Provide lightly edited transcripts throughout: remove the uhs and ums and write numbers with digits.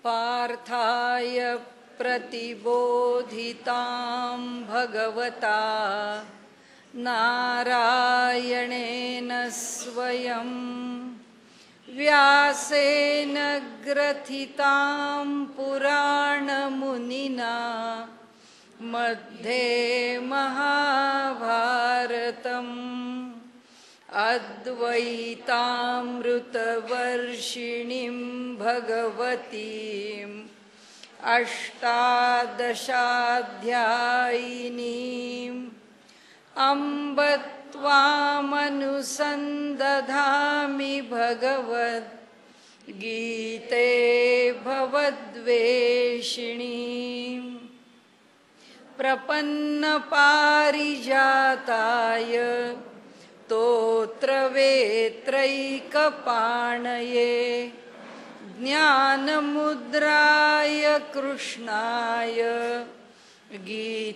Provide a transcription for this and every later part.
पार्थाय प्रतिबोधितां भगवता नारायणेन स्वयं व्यासेन ग्रथितां पुराणमुनिना मध्ये महाभारतम् अद्वैतामृतवर्षिणीं भगवतीम् अष्टादशाध्यायिनीम् अम्ब त्वामनुसन्दधामि भगवद्गीते भवद्वेषिणीम् प्रपन्नपारिजाताय स्तोत्रवेत्रैकपाणये ज्ञानमुद्राय कृष्णाय गीतामृतदुहे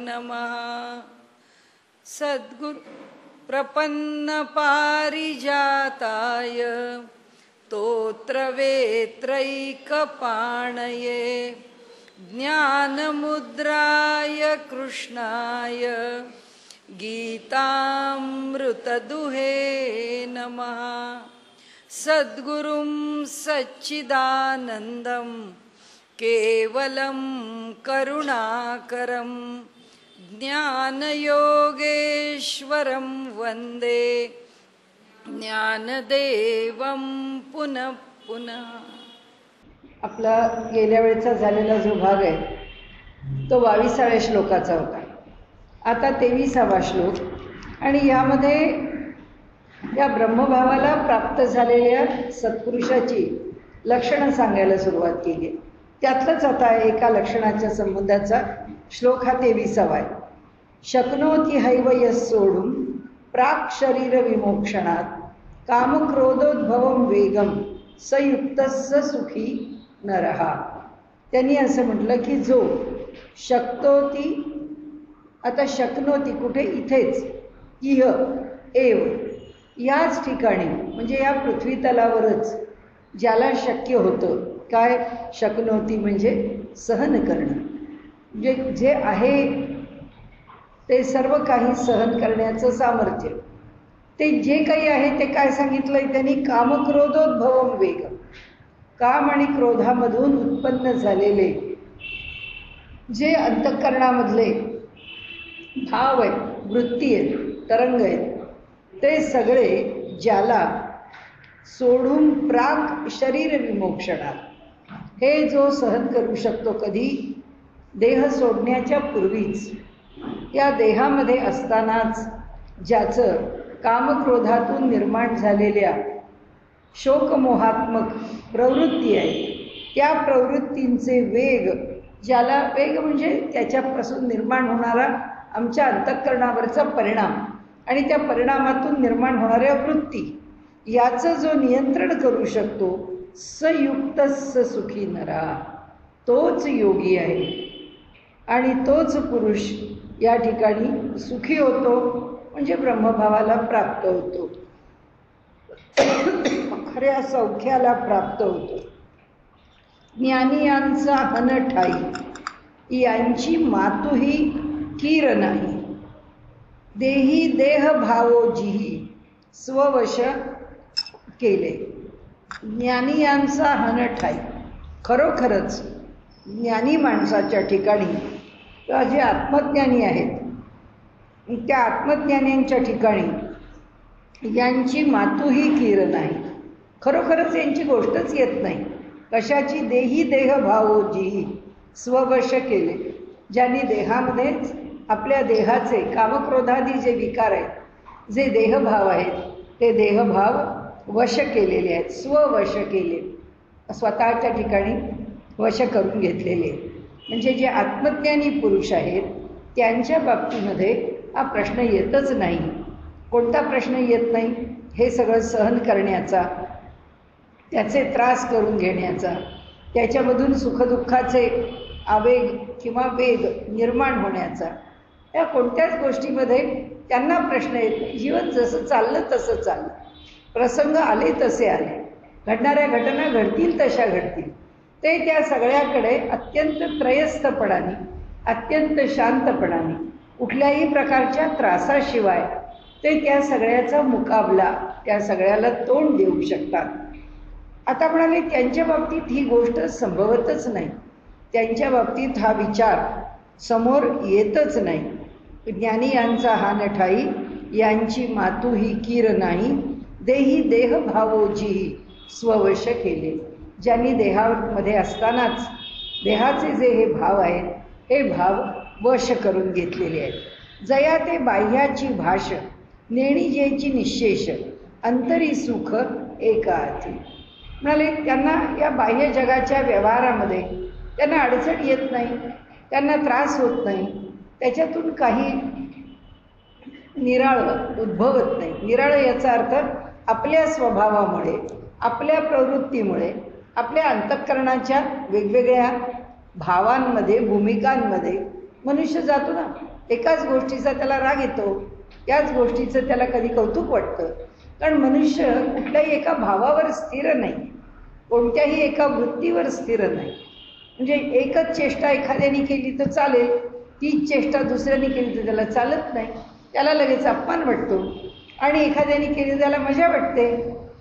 नमः। सद्गुरु प्रपन्नपारिजाताय स्तोत्रवेत्रैकपाणये ज्ञानमुद्राय कृष्णाय गीतामृतदुहे नमः। सद्गुरुं सच्चिदानन्दं केवलं करुणाकरं ज्ञानयोगेश्वरं वन्दे ज्ञानदेवं पुनः पुनः। आपला गेल्या वेळचा झालेला जो भाग आहे तो 22व्या श्लोकाचा होता. आता 23वा श्लोक आणि यामध्ये या ब्रह्मभावाला प्राप्त झालेल्या सत्पुरुषाची लक्षणं सांगायला सुरुवात केली. त्यातलंच आता एका लक्षणाच्या संबंधाचा श्लोक हा 23वा आहे. शक्नोति हैव यः सोढुं प्राक् शरीर विमोक्षणात् कामक्रोधोद्भवं वेगं स युक्तः सुखी नरहा. त्यांनी असं म्हटलं की जो शक्तोती, आता शक्नोती कुठे, इथेच, इह एव, याच ठिकाणी म्हणजे या पृथ्वी तलावरच ज्याला शक्य होतं. काय शक्नोती म्हणजे सहन करणं, म्हणजे जे आहे ते सर्व काही सहन करण्याचं सामर्थ्य. ते जे काही आहे ते काय सांगितलंय त्यांनी, कामक्रोधोद्भवं वेग, काम आणि क्रोधामधून उत्पन्न झालेले जे अंतःकरणामधले भाव आहेत, वृत्ती आहेत, तरंग आहेत, ते सगळे ज्याला सोडून प्राक शरीर विमोक्षणात, हे जो सहन करू शकतो, कधी देह सोडण्याच्या पूर्वीच, या देहामध्ये असतानाच ज्याचं कामक्रोधातून निर्माण झालेल्या शोकमोहात्मक प्रवृत्ती आहे, त्या प्रवृत्तींचे वेग, ज्याला वेग म्हणजे त्याच्यापासून निर्माण होणारा आमच्या अंतःकरणावरचा परिणाम आणि त्या परिणामातून निर्माण होणाऱ्या वृत्ती, याचं जो नियंत्रण करू शकतो, सयुक्त सुखी नरा, तोच योगी आहे आणि तोच पुरुष या ठिकाणी सुखी होतो, म्हणजे ब्रह्मभावाला प्राप्त होतो, खऱ्या सौख्याला प्राप्त होतो. ज्ञानियांचा हन ठाई, यांची मातुही कीर नाही, देही देह भावो जिही स्ववश केले. ज्ञानियांचा हन ठाई, खरोखरच ज्ञानी माणसाच्या ठिकाणी किंवा जे आत्मज्ञानी आहेत त्या आत्मज्ञानींच्या ठिकाणी यांची मातुही कीर नाही, खरोखरच यांची गोष्टच येत नाही. कशाची, देही देह भावो जिही स्ववश केले, ज्यांनी देहामध्येच आपल्या देहाचे कामक्रोधादी जे विकार आहेत, जे देहभाव आहेत, ते देहभाव वश केलेले आहेत, स्ववश केले, स्वतःच्या ठिकाणी वश करून घेतलेले. म्हणजे जे आत्मज्ञानी पुरुष आहेत त्यांच्या बाबतीमध्ये हा प्रश्न येतच नाही. कोणता प्रश्न येत नाही? हे सगळं सहन करण्याचा, त्याचे त्रास करून घेण्याचा, त्याच्यामधून सुखदुःखाचे आवेग किंवा वेग निर्माण होण्याचा, या कोणत्याच गोष्टीमध्ये त्यांना प्रश्न येत नाही. जीवन जसं चाललं तसं चाललं, प्रसंग आले तसे आले. घडणाऱ्या घटना घडतील तशा घडतील. ते त्या सगळ्याकडे अत्यंत त्रयस्थपणाने, अत्यंत शांतपणाने, कुठल्याही प्रकारच्या त्रासाशिवाय ते त्या सगळ्याचा मुकाबला, त्या सगळ्याला तोंड देऊ शकतात. आता म्हणाले त्यांच्या बाबतीत ही गोष्ट संभवतच नाही. त्यांच्या बाबतीत हा विचार समोर येतच नाही. ज्ञानी यांचा हा नठाई, यांची मातू ही कीर नाही, देही देह भावोजी स्ववश केले. ज्यांनी देहामध्ये असतानाच देहाचे जे हे भाव आहेत, हे भाव वश करून घेतलेले आहेत. जया ते बाह्याची भाष, नेणी जेची निशेष, अंतरी सुख एकार्थी. म्हणाले त्यांना या बाह्य जगाच्या व्यवहारामध्ये त्यांना अडचण येत नाही, त्यांना त्रास होत नाही, त्याच्यातून काही निराळं उद्भवत नाही. निराळं याचा अर्थ आपल्या स्वभावामुळे, आपल्या प्रवृत्तीमुळे, आपल्या अंतःकरणाच्या वेगवेगळ्या भावांमध्ये, भूमिकांमध्ये मनुष्य जातो ना. एकाच गोष्टीचा त्याला राग येतो, त्याच गोष्टीचं त्याला कधी कौतुक वाटतं. कारण मनुष्य कुठल्याही एका भावावर स्थिर नाही, कोणत्याही एका वृत्तीवर स्थिर नाही. म्हणजे एकच चेष्टा एखाद्याने केली तर चालेल, तीच चेष्टा दुसऱ्याने केली तर त्याला चालत नाही, त्याला लगेच अपमान वाटतो. आणि एखाद्याने केली त्याला मजा वाटते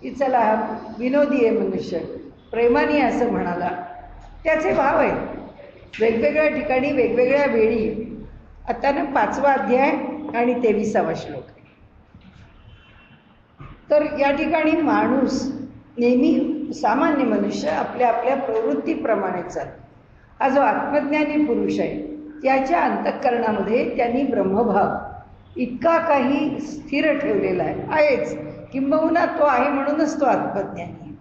की चला हा विनोदी आहे मनुष्य, प्रेमाने असं म्हणाला. त्याचे भाव आहेत वेगवेगळ्या ठिकाणी, वेगवेगळ्या वेळी. आता ना 5वा अध्याय आणि 23वा श्लोक आहे. तर या ठिकाणी माणूस नेहमी, सामान्य मनुष्य आपल्या आपल्या प्रवृत्तीप्रमाणे चालतो. हा जो आत्मज्ञानी पुरुष आहे, त्याच्या अंतःकरणामध्ये त्यांनी ब्रह्मभाव इतका काही स्थिर ठेवलेला आहेच. किंबहुना तो आहे म्हणूनच तो आत्मज्ञानी.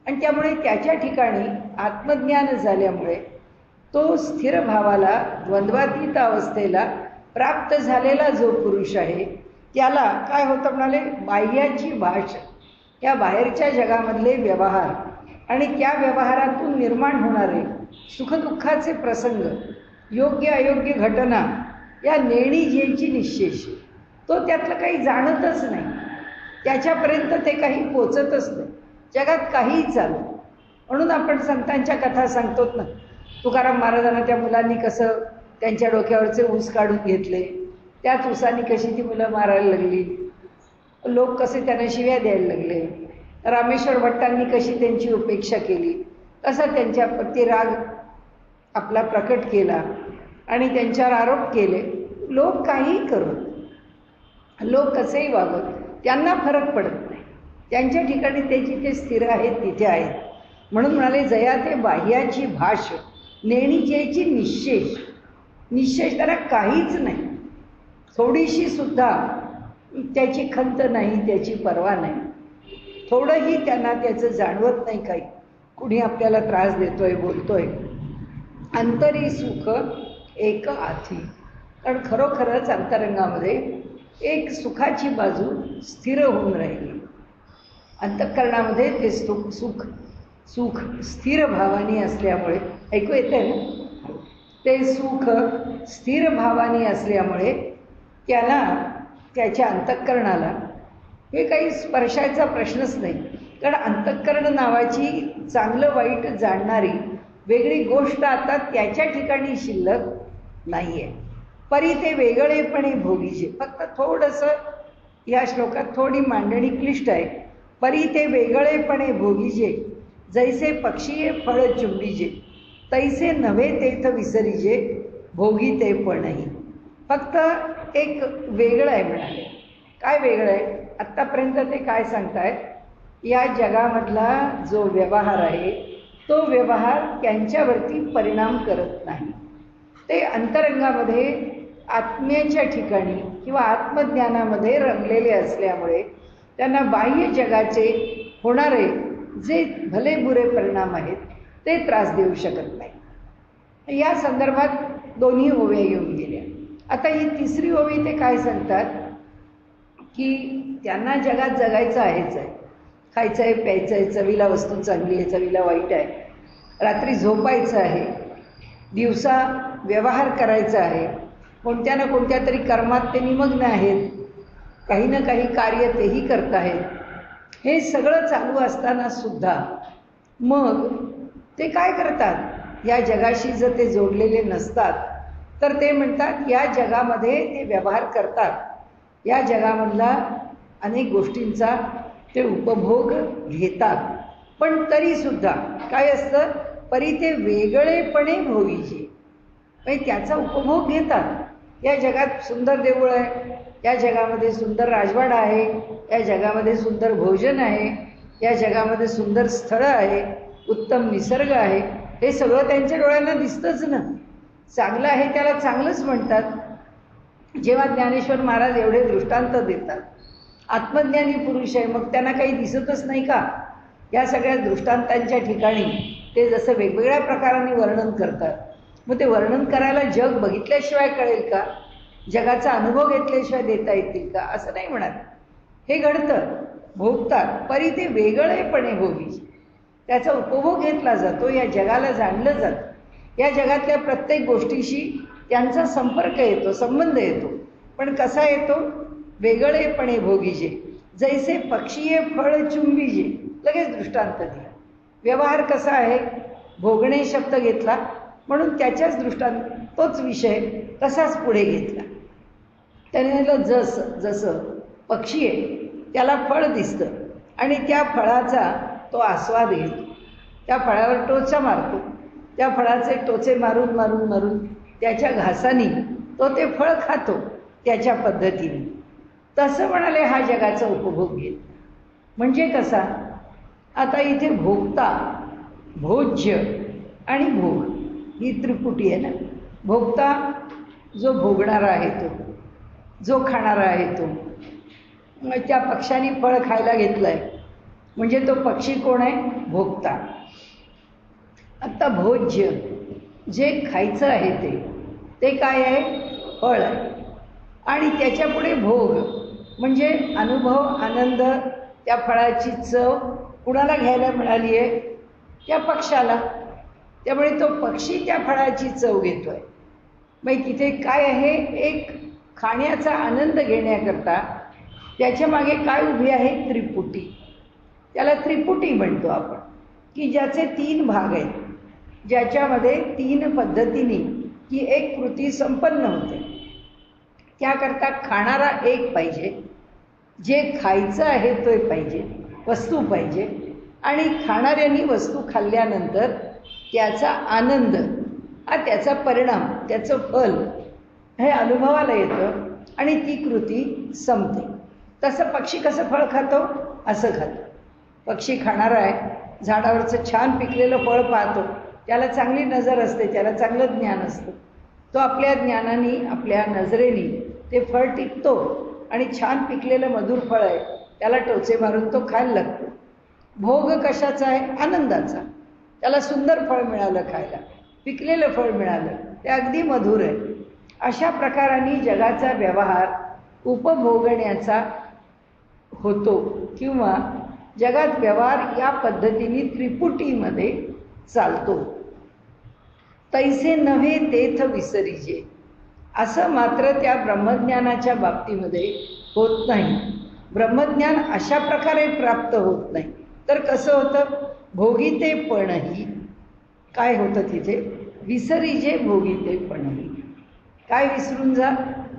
आणि त्यामुळे त्याच्या ठिकाणी आत्मज्ञान झाल्यामुळे तो स्थिर भावाला, द्वंद्वातीत अवस्थेला प्राप्त झालेला जो पुरुष आहे, त्याला काय होतं म्हणाले, बाह्याची भाष, या बाहेरच्या जगामधले व्यवहार आणि त्या व्यवहारातून निर्माण होणारे सुखदुःखाचे प्रसंग, योग्य अयोग्य घटना, या नेणी जेची निशेष, तो त्यातलं काही जाणतच नाही, त्याच्यापर्यंत ते काही पोचतच नाही. जगात काहीही चालू. म्हणून आपण संतांच्या कथा सांगतो ना, तुकाराम महाराजांना त्या मुलांनी कसं त्यांच्या डोक्यावरचे ऊस काढून घेतले, त्याच ऊसानी कशी ती मुलं मारायला लागली, लोक कसे त्यांना शिव्या द्यायला लागले, रामेश्वर भट्टांनी कशी त्यांची उपेक्षा केली, कसा त्यांच्याप्रती राग आपला प्रकट केला आणि त्यांच्यावर आरोप केले. लोक काहीही करून, लोक कसेही वागत, त्यांना फरक पडत नाही. त्यांच्या ठिकाणी ते जिथे स्थिर आहेत तिथे आहेत. म्हणून म्हणाले जया ते बाह्याची भाष, नेणी जेची निशेष. निशेष त्याला काहीच नाही, थोडीशी सुद्धा त्याची खंत नाही, त्याची पर्वा नाही, थोडंही त्यांना त्याचं जाणवत नाही काही. कुणी आपल्याला त्रास देतोय, बोलतोय. अंतरी सुख एक आथी. कारण खरोखरच अंतरंगामध्ये एक सुखाची बाजू स्थिर होऊन राहिली. अंतःकरणामध्ये ते सुख स्थिर भावाने असल्यामुळे, ऐकू येते ना, ते सुख स्थिर भावाने असल्यामुळे त्याला, त्याच्या अंतःकरणाला हे काही स्पर्शाचा प्रश्नच नाही. कारण अंतःकरण नावाची चांगलं वाईट जाणणारी वेगळी गोष्ट आता त्याच्या ठिकाणी शिल्लक नाही आहे. परी ते वेगळेपणे भोगीचे. फक्त थोडंसं या श्लोकात थोडी मांडणी क्लिष्ट आहे. परी ते वेगळेपणे भोगीजे, जैसे पक्षीये फळ चुंबीजे, तैसे नव्हे तेथ विसरीजे, भोगी ते पणही. फक्त एक वेगळं आहे म्हणाले. काय वेगळं आहे? आत्तापर्यंत ते काय सांगतायत, या जगामधला जो व्यवहार आहे तो व्यवहार त्यांच्यावरती परिणाम करत नाही. ते अंतरंगामध्ये आत्म्याच्या ठिकाणी किंवा आत्मज्ञानामध्ये रमलेले असल्यामुळे त्यांना बाह्य जगाचे होणारे जे भले बुरे परिणाम आहेत ते त्रास देऊ शकत नाही. या संदर्भात दोन्ही ओव्या येऊन गेल्या. आता ही तिसरी ओवी ते काय सांगतात की त्यांना जगात जगायचं आहेच आहे, खायचं आहे, प्यायचं आहे, चवीला वस्तू चांगली आहे, चवीला वाईट आहे, रात्री झोपायचं आहे, दिवसा व्यवहार करायचा आहे, कोणत्या ना कोणत्या तरी कर्मात ते निमग्न आहेत, काही ना काही कार्य तेही करत आहेत. हे सगळं चालू असताना सुद्धा मग ते काय करतात, या जगाशी जर ते जोडलेले नसतात तर ते म्हणतात या जगामध्ये ते व्यवहार करतात, या जगामधला अनेक गोष्टींचा ते उपभोग घेतात, पण तरीसुद्धा काय असतं, परी ते वेगळेपणे भोगीचे, म्हणजे त्याचा उपभोग घेतात. या जगात सुंदर देऊळ आहे, या जगामध्ये सुंदर राजवाडा आहे, या जगामध्ये सुंदर भोजन आहे, या जगामध्ये सुंदर स्थळं आहे, उत्तम निसर्ग आहे, हे सगळं त्यांच्या डोळ्यांना दिसतंच ना. चांगलं आहे त्याला चांगलंच म्हणतात. जेव्हा ज्ञानेश्वर महाराज एवढे दृष्टांत देतात, आत्मज्ञानी पुरुष आहे, मग त्यांना काही दिसतच नाही का? या सगळ्या दृष्टांतांच्या ठिकाणी ते जसं वेगवेगळ्या प्रकाराने वर्णन करतात, मग ते वर्णन करायला जग बघितल्याशिवाय कळेल का? जगाचा अनुभव घेतल्याशिवाय देता येतील का? असं नाही म्हणत. हे घडतं, भोगतात, परी ते वेगळेपणे भोगी, त्याचा उपभोग घेतला जातो, या जगाला जाणलं जातं, या जगातल्या प्रत्येक गोष्टीशी त्यांचा संपर्क येतो, संबंध येतो, पण कसा येतो? वेगळेपणे भोगीजे, जैसे पक्षीये फळ चुंबीजे. लगेच दृष्टांत दिला. व्यवहार कसा आहे? भोगणे शब्द घेतला म्हणून त्याच्याच दृष्टांत तोच विषय तसाच पुढे घेतला. त्याने जसं पक्षी आहे, त्याला फळ दिसतं आणि त्या फळाचा तो आस्वाद घेतो, त्या फळावर टोचा मारतो, त्या फळाचे टोचे मारून मारून मारून त्याच्या घासानी तो ते फळ खातो त्याच्या पद्धतीने. तसं म्हणाले हा जगाचा उपभोग घेत. म्हणजे कसा? आता इथे भोगता, भोज्य आणि भोग ही त्रिपुटी आहे ना. भोगता जो भोगणारा आहे तो, जो खाणारा आहे तो. मग त्या पक्ष्याने फळ खायला घेतलंय म्हणजे तो पक्षी कोण आहे? भोगता. आता भोज्य जे खायचं आहे ते काय आहे? फळ आहे. आणि त्याच्यापुढे भोग म्हणजे अनुभव, आनंद, त्या फळाची चव कुणाला घ्यायला मिळाली आहे? त्या पक्षाला. त्यामुळे तो पक्षी त्या फळाची चव घेतोय. मग तिथे काय आहे? एक खाण्याचा आनंद घेण्याकरता त्याच्या मागे काय उभी आहे? त्रिपुटी. त्याला त्रिपुटी म्हणतो आपण, की ज्याचे 3 भाग आहेत, ज्याच्यामध्ये 3 पद्धतीने ही एक कृती संपन्न होते. त्याकरता खाणारा एक पाहिजे, जे खायचं आहे तो पाहिजे, वस्तू पाहिजे, आणि खाणाऱ्यांनी वस्तू खाल्ल्यानंतर त्याचा आनंद, हा त्याचा परिणाम, त्याचं फल हे अनुभवाला येतं आणि ती कृती संपते. तसं पक्षी कसं फळ खातो? असं खातो. पक्षी खाणारा आहे, झाडावरचं छान पिकलेलं फळ पाहतो, त्याला चांगली नजर असते, त्याला चांगलं ज्ञान असतं. तो आपल्या ज्ञानाने, आपल्या नजरेने ते फळ टिपतो आणि छान पिकलेलं मधुर फळ आहे, त्याला टोचे मारून तो खायला लागतो. भोग कशाचा आहे? आनंदाचा. त्याला सुंदर फळ मिळालं खायला, पिकलेलं फळ मिळालं, ते अगदी मधुर आहे. अशा प्रकाराने जगाचा व्यवहार उपभोगण्याचा होतो, किंवा जगात व्यवहार या पद्धतीने त्रिपुटीमध्ये चालतो. तैसे नव्हे तेथ विसरीजे, असं मात्र त्या ब्रह्मज्ञानाच्या बाबतीमध्ये होत नाही. ब्रह्मज्ञान अशा प्रकारे प्राप्त होत नाही. तर कसं होतं? भोगितेपणही काय होतं तिथे? विसरीजे भोगितेपणही. काय विसरून जा?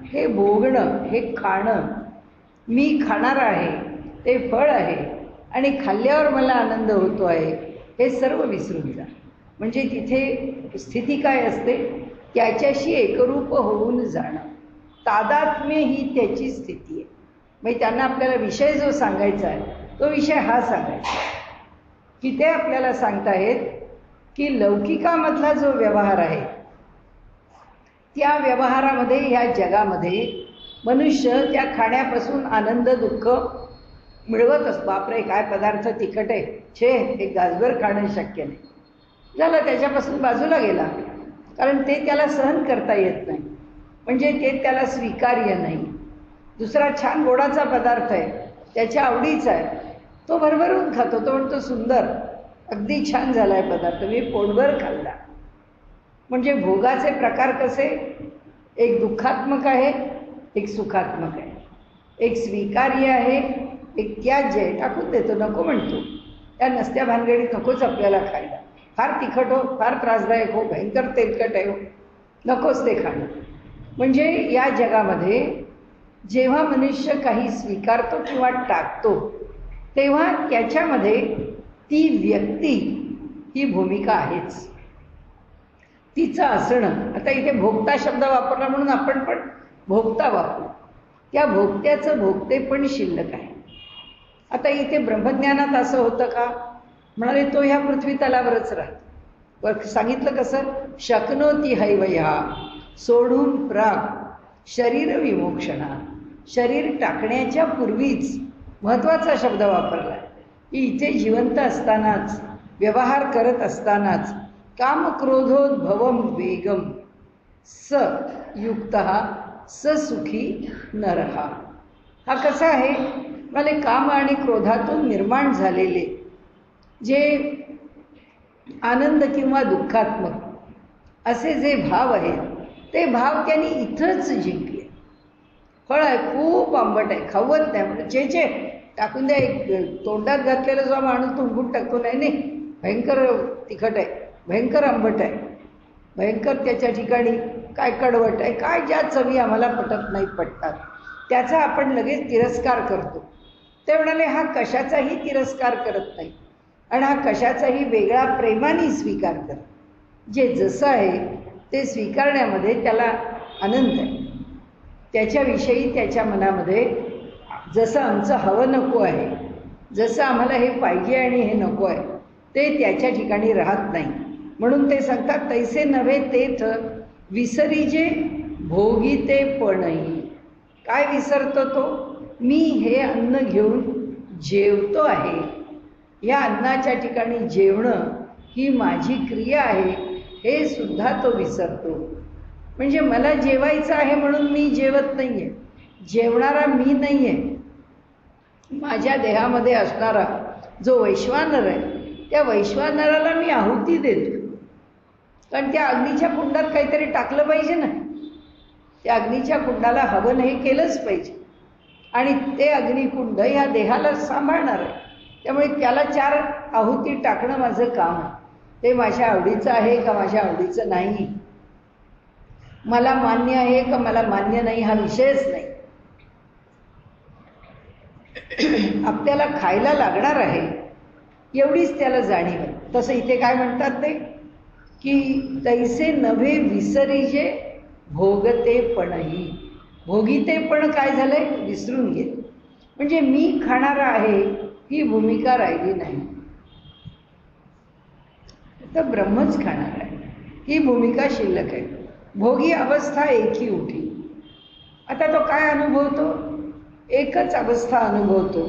हे भोगणं, हे खाणं, मी खाणार आहे, ते फळ आहे आणि खाल्ल्यावर मला आनंद होतो आहे, हे सर्व विसरून जा. म्हणजे तिथे स्थिती काय असते? त्याच्याशी एकरूप होऊन जाणं, तादात्म्य ही त्याची स्थिती आहे. म्हणजे त्यांना आपल्याला विषय जो सांगायचा आहे तो विषय हा सांगायचा, की ते आपल्याला सांगतायत की लौकिकामधला जो व्यवहार आहे, त्या व्यवहारामध्ये, ह्या जगामध्ये मनुष्य त्या खाण्यापासून आनंद दुःख मिळवत असतो. बापरे काय पदार्थ तिखट आहे, छे एक घासभर खाणं शक्य नाही, झालं त्याच्यापासून बाजूला गेला, कारण ते त्याला सहन करता येत नाही, म्हणजे ते त्याला स्वीकार्य नाही. दुसरा छान गोडाचा पदार्थ आहे, त्याच्या आवडीचा आहे, तो भरभरून खातो, तो म्हणतो सुंदर, अगदी छान झाला आहे पदार्थ, मी पोटभर खाल्ला. म्हणजे भोगाचे प्रकार कसे? एक दुःखात्मक आहे, एक सुखात्मक आहे, एक स्वीकार्य आहे एक त्याज्य आहे, टाकून देतो, नको म्हणतो. त्या नसत्या भानगडीत नकोच आपल्याला खायला. फार तिखट हो, फार त्रासदायक हो, भयंकर तेलकट आहे हो, नकोच ते खाणं. म्हणजे या जगामध्ये जेव्हा मनुष्य काही स्वीकारतो किंवा टाकतो तेव्हा त्याच्यामध्ये ती व्यक्ती ही भूमिका आहेच, तिचं असणं. आता इथे भोगता शब्द वापरला म्हणून आपण पण भोगता वापरू. त्या भोगत्याचं भोगते पण शिल्लक आहे. आता इथे ब्रह्मज्ञानात असं होतं का? म्हणाले तो ह्या पृथ्वी तलावरच राहतो. सांगितलं कसं? शक्नोती हैवया सोडून प्राग शरीर विमोक्षणा. शरीर टाकण्याच्या पूर्वीच महत्त्वाचा शब्द वापरला की इथे जिवंत असतानाच, व्यवहार करत असतानाच काम क्रोधोद्भवम वेगम स युक्त स सुखी नरहा. हा कसा आहे? मला काम आणि क्रोधातून निर्माण झालेले जे आनंद किंवा दुःखात्मक असे जे भाव आहेत ते भाव त्यांनी इथंच जिंकले. फळ आहे खूप आंबट आहे, खावत नाही, म्हणजे चे टाकून द्या. एक तोंडात घातलेला जो माणूस तुंबून टाकतो, नाही नाही भयंकर तिखट आहे, भयंकर आंबट आहे, भयंकर त्याच्या ठिकाणी काय कडवट आहे, काय ज्या चवी आम्हाला पटत नाही पटतात त्याचा आपण लगेच तिरस्कार करतो. ते म्हणाले हा कशाचाही तिरस्कार करत नाही आणि हा कशाचाही वेगळा प्रेमाने स्वीकार करतो. जे जसं आहे ते स्वीकारण्यामध्ये त्याला आनंद आहे. त्याच्याविषयी त्याच्या मनामध्ये जसं आमचं हवं नको आहे, जसं आम्हाला हे पाहिजे आणि हे नको आहे ते त्याच्या ठिकाणी राहत नाही. म्हणून ते सांगतात तैसे नव्हे तेथ विसरीजे भोगिते पणही. काय विसरतो तो? मी हे अन्न घेऊन जेवतो आहे, या अन्नाच्या ठिकाणी जेवणं ही माझी क्रिया आहे हे सुद्धा तो विसरतो. म्हणजे मला जेवायचं आहे म्हणून मी जेवत नाही आहे, जेवणारा मी नाही आहे. माझ्या देहामध्ये असणारा जो वैश्वानर आहे त्या वैश्वानराला मी आहुती देतो, कारण त्या अग्नीच्या कुंडात काहीतरी टाकलं पाहिजे ना. त्या अग्नीच्या कुंडाला हवन हे केलंच पाहिजे आणि ते अग्निकुंड ह्या देहाला सांभाळणार आहे. त्यामुळे त्याला 4 आहुती टाकणं माझं काम आहे. ते माझ्या आवडीचं आहे का माझ्या आवडीचं नाही, मला मान्य आहे का मला मान्य नाही हा विषयच नाही. आपल्याला खायला लागणार आहे एवढीच त्याला जाणीव आहे. तसं इथे काय म्हणतात ते की तैसे नव्हे विसरीजे भोगतेपणही. भोगितेपण काय झालंय? विसरून गेले. म्हणजे मी खाणारा आहे ही भूमिका राहिली नाही, तर ब्रह्मच खाणार आहे ही भूमिका शिल्लक आहे. भोगी अवस्था एकी उठी. आता तो काय अनुभवतो? एकच अवस्था अनुभवतो,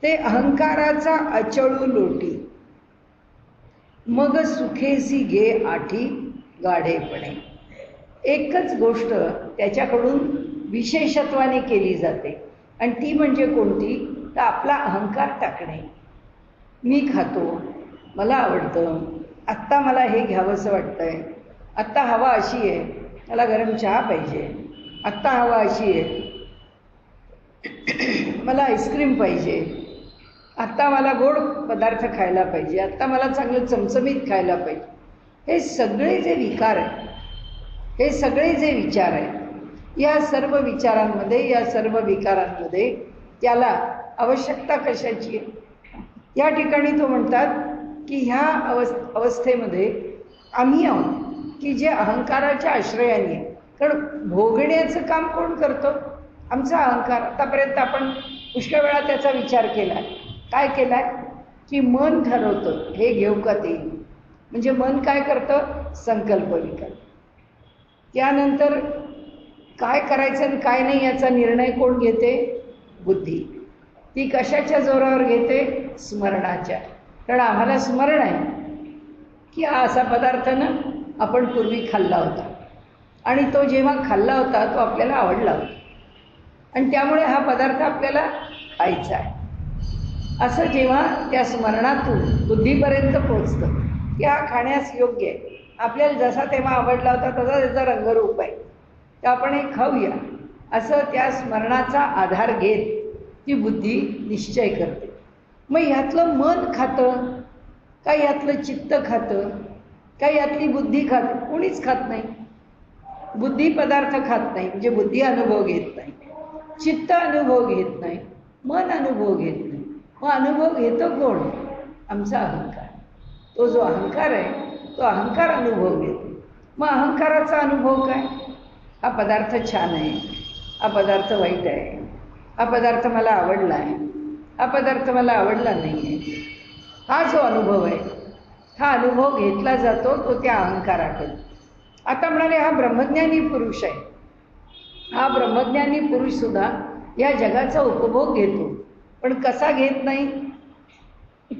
ते अहंकाराचा अचळू लोटी. मग सुखेसी घे आठी गाढेपणे. एकच गोष्ट त्याच्याकडून विशेषत्वाने केली जाते आणि ती म्हणजे कोणती? तर आपला अहंकार टाकणे. मी खातो, मला आवडतं, आत्ता मला हे घ्यावंसं वाटतंय, आत्ता हवा अशी आहे, मला गरम चहा पाहिजे, आत्ता हवा अशी आहे, मला आईस्क्रीम पाहिजे, आत्ता मला गोड पदार्थ खायला पाहिजे, आत्ता मला चांगलं चमचमीत खायला पाहिजे. हे सगळे जे विकार आहेत, हे सगळे जे विचार आहेत, या सर्व विचारांमध्ये, या सर्व विकारांमध्ये त्याला आवश्यकता कशाची आहे? या ठिकाणी तो म्हणतात की ह्या अवस्थेमध्ये आम्ही आहोत की जे अहंकाराच्या आश्रयाने. कारण भोगण्याचं काम कोण करतो? आमचा अहंकार. आतापर्यंत आपण पुष्कळ वेळा त्याचा विचार केला. काय केला की मन ठरवतं हे घेऊ का ते. म्हणजे मन काय करतं? संकल्प विकल्प. त्यानंतर काय करायचं आणि काय नाही याचा निर्णय कोण घेते? बुद्धी. ती कशाच्या जोरावर घेते? स्मरणाच्या. कारण आम्हाला स्मरण आहे की हा असा पदार्थ ना आपण पूर्वी खाल्ला होता आणि तो जेव्हा खाल्ला होता तो आपल्याला आवडला होता आणि त्यामुळे हा पदार्थ आपल्याला खायचा आहे. असं जेव्हा त्या स्मरणातून बुद्धीपर्यंत पोचतं की हा खाण्यास योग्य आहे, आपल्याला जसा तेव्हा आवडला होता तसा त्याचा रंगरूप आहे, तर आपण हे खाऊया, असं त्या स्मरणाचा आधार घेत ती बुद्धी निश्चय करते. मग ह्यातलं मन खातं का ह्यातलं चित्त खातं का ह्यातली बुद्धी खाते? कोणीच खात नाही. बुद्धी पदार्थ खात नाही, म्हणजे बुद्धी अनुभव घेत नाही, चित्त अनुभव घेत नाही, मन अनुभव घेत नाही. मग अनुभव घेतो कोण? आमचा अहंकार. तो जो अहंकार आहे तो अहंकार अनुभव घेतो. मग अहंकाराचा अनुभव काय? हा पदार्थ छान आहे, हा पदार्थ वाईट आहे, हा पदार्थ मला आवडला आहे, हा पदार्थ मला आवडला नाही आहे. हा जो अनुभव आहे हा अनुभव घेतला जातो तो त्या अहंकाराकडून. आता म्हणाले हा ब्रह्मज्ञानी पुरुष आहे. हा ब्रह्मज्ञानी पुरुषसुद्धा या जगाचा उपभोग घेतो, पण कसा घेत नाही?